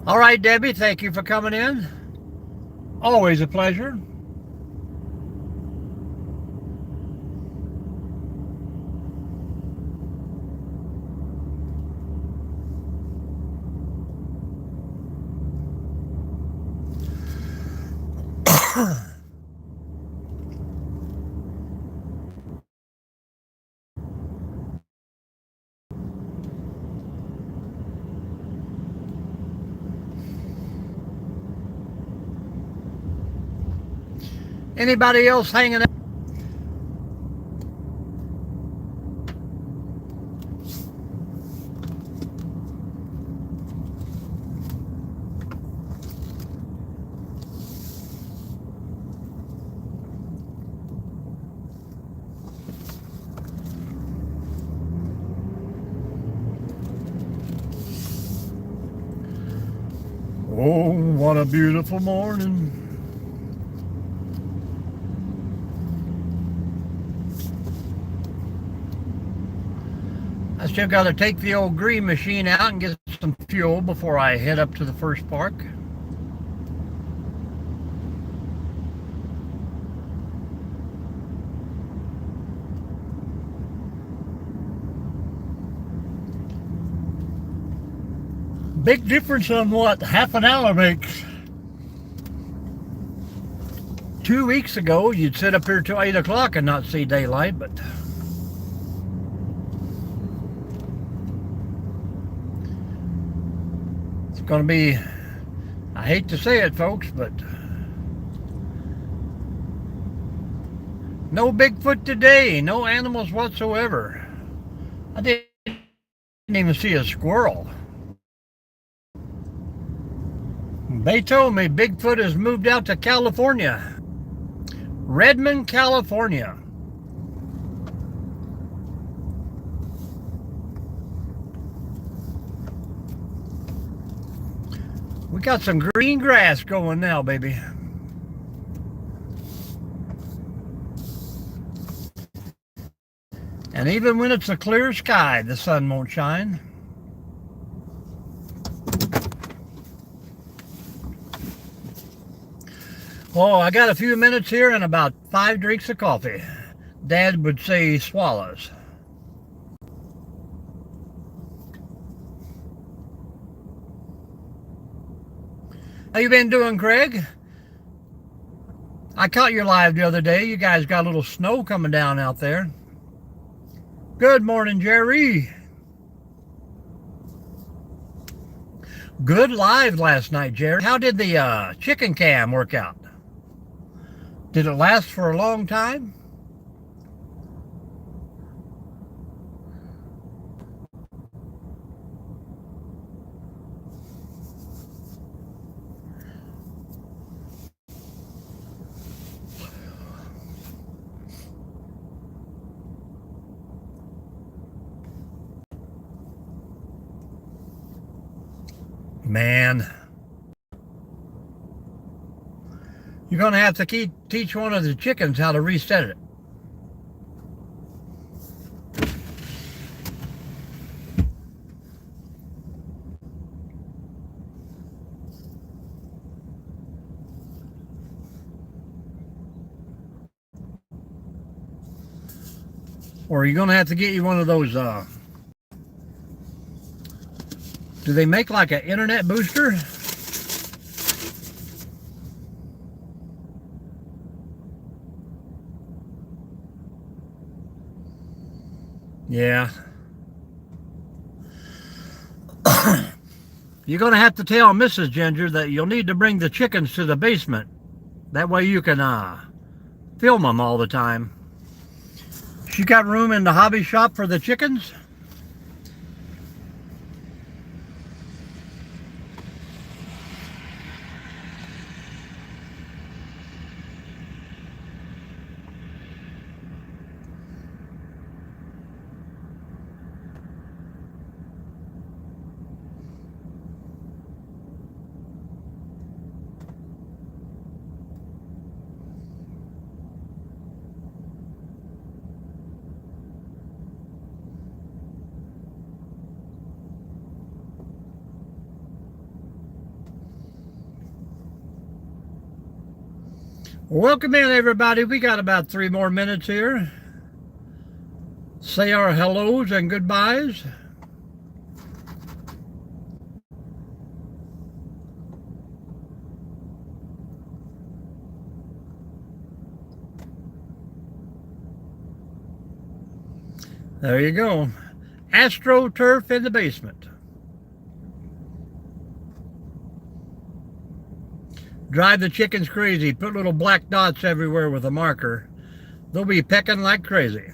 All right, Debbie, thank you for coming in. Always a pleasure. Anybody else hanging out? Oh, what a beautiful morning. I still got to take the old green machine out and get some fuel before I head up to the first park. Big difference on what half an hour makes. 2 weeks ago, you'd sit up here till 8 o'clock and not see daylight, but it's going to be, I hate to say it, folks, but no Bigfoot today, no animals whatsoever. I didn't even see a squirrel. They told me Bigfoot has moved out to California. Redmond, California. We got some green grass going now, baby. And even when it's a clear sky, the sun won't shine. Oh, I got a few minutes here and about 5 drinks of coffee. Dad would say swallows. How you been doing, Craig? I caught you live the other day. You guys got a little snow coming down out there. Good morning, Jerry. Good live last night, Jerry. How did the chicken cam work out? Did it last for a long time? Man, you're going to have to teach one of the chickens how to reset it. Or you're going to have to get you one of those, do they make like an internet booster? Yeah. You're going to have to tell Mrs. Ginger that you'll need to bring the chickens to the basement. That way you can film them all the time. She got room in the hobby shop for the chickens? Welcome in, everybody. We got about 3 more minutes here. Say our hellos and goodbyes. There you go. AstroTurf in the basement. Drive the chickens crazy. Put little black dots everywhere with a marker. They'll be pecking like crazy.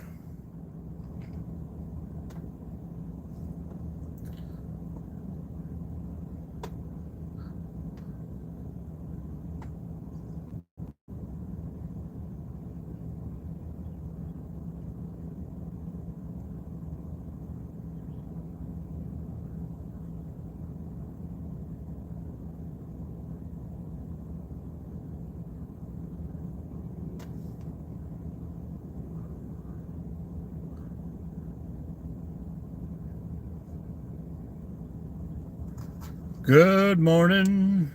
Good morning.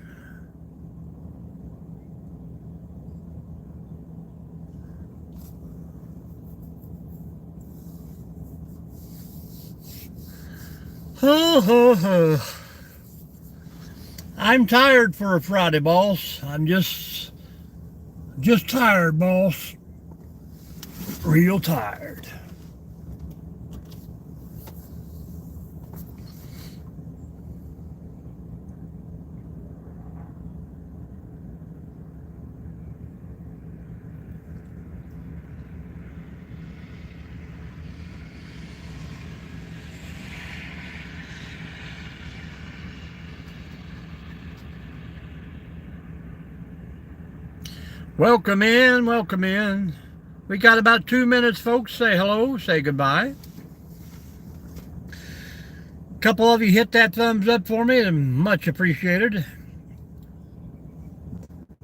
Ho, ho, ho. I'm tired for a Friday, boss. I'm just tired, boss. Real tired. Welcome in, welcome in. We got about 2 minutes, folks. Say hello, say goodbye. A couple of you hit that thumbs up for me, and much appreciated.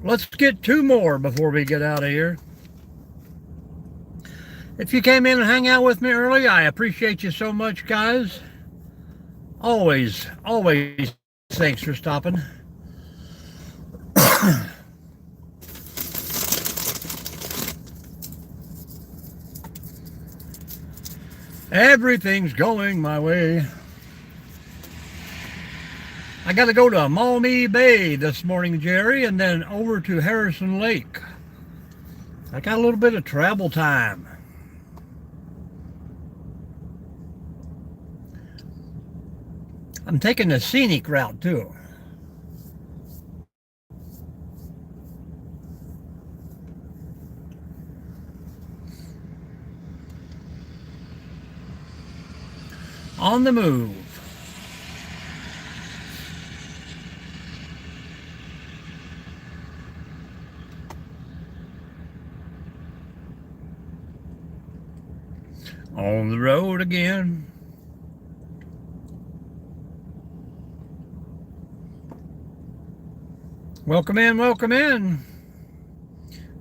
Let's get 2 more before we get out of here. If you came in and hang out with me early, I appreciate you so much, guys. Always thanks for stopping. Everything's going my way. I got to go to Maumee Bay this morning, Jerry, and then over to Harrison Lake. I got a little bit of travel time. I'm taking the scenic route, too. On the move. On the road again. Welcome in, welcome in.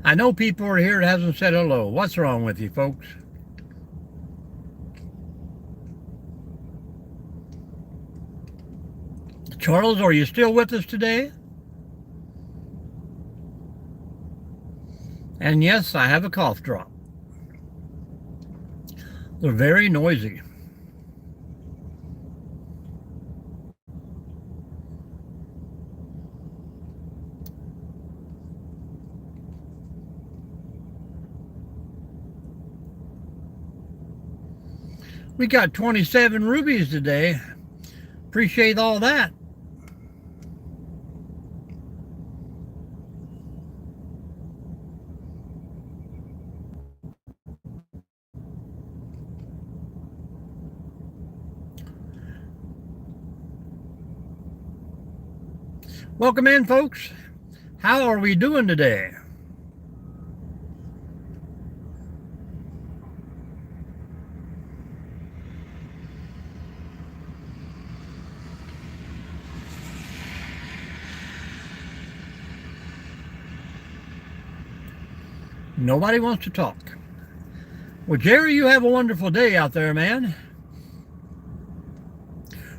I know people are here that hasn't said hello. What's wrong with you, folks? Charles, are you still with us today? And yes, I have a cough drop. They're very noisy. We got 27 rubies today. Appreciate all that. Welcome in, folks. How are we doing today? Nobody wants to talk. Well, Jerry, you have a wonderful day out there, man.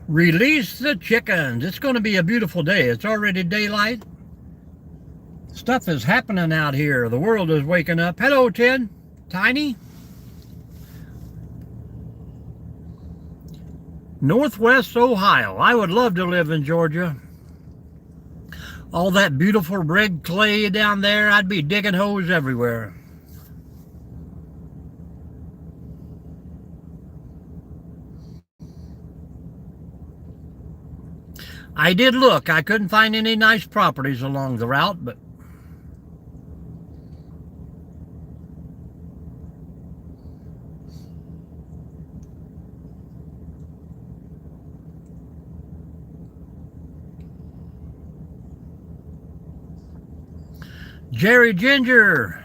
Release the chickens. It's going to be a beautiful day. It's already daylight. Stuff is happening out here. The world is waking up. Hello, Tiny. Northwest Ohio. I would love to live in Georgia. All that beautiful red clay down there, I'd be digging holes everywhere. I did look. I couldn't find any nice properties along the route, but Jerry Ginger.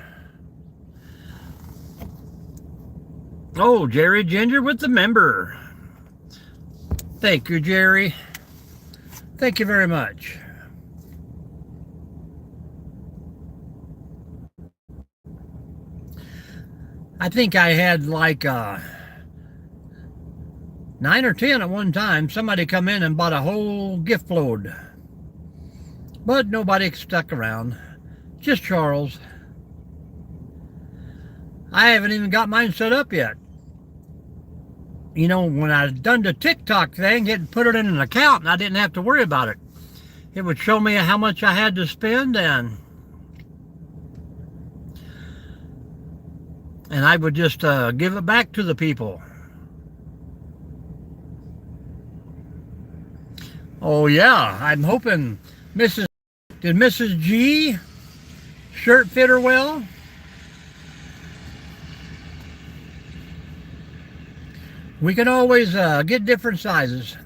Oh, Jerry Ginger with the member. Thank you, Jerry. Thank you very much. I think I had like 9 or 10 at one time. Somebody come in and bought a whole gift load. But nobody stuck around. Just Charles. I haven't even got mine set up yet. You know, when I done the TikTok thing, it put it in an account and I didn't have to worry about it. It would show me how much I had to spend and I would just give it back to the people. Oh yeah, I'm hoping did Mrs. G shirt fit her well? We can always get different sizes.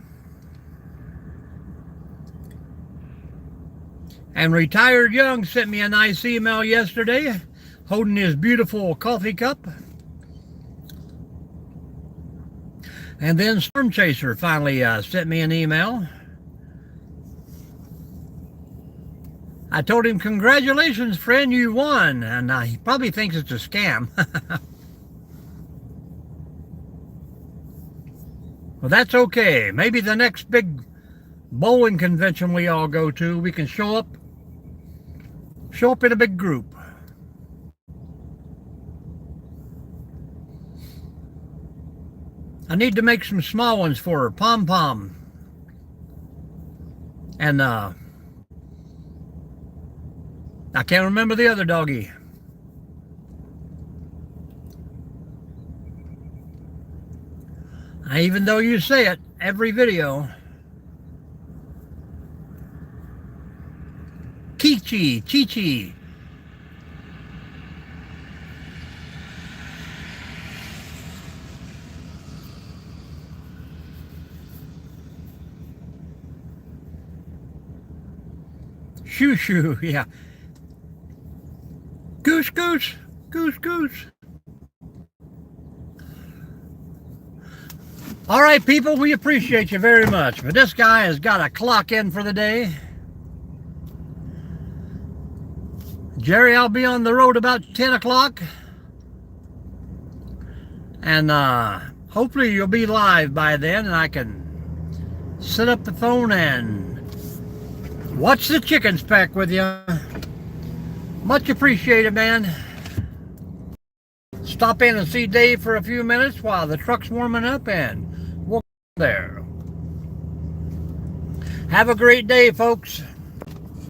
And Retired Young sent me a nice email yesterday, holding his beautiful coffee cup. And then Storm Chaser finally sent me an email. I told him, congratulations, friend, you won. And he probably thinks it's a scam. Well, that's okay. Maybe the next big bowling convention we all go to, we can show up in a big group. I need to make some small ones for her. Pom Pom. And I can't remember the other doggy. Even though you say it every video. Chi-Chi. Shoo, yeah. Goose. All right, people, we appreciate you very much. But this guy has got to clock in for the day. Jerry, I'll be on the road about 10 o'clock. And hopefully you'll be live by then and I can set up the phone and watch the chickens pack with you. Much appreciated, man. Stop in and see Dave for a few minutes while the truck's warming up and we'll go there. Have a great day, folks.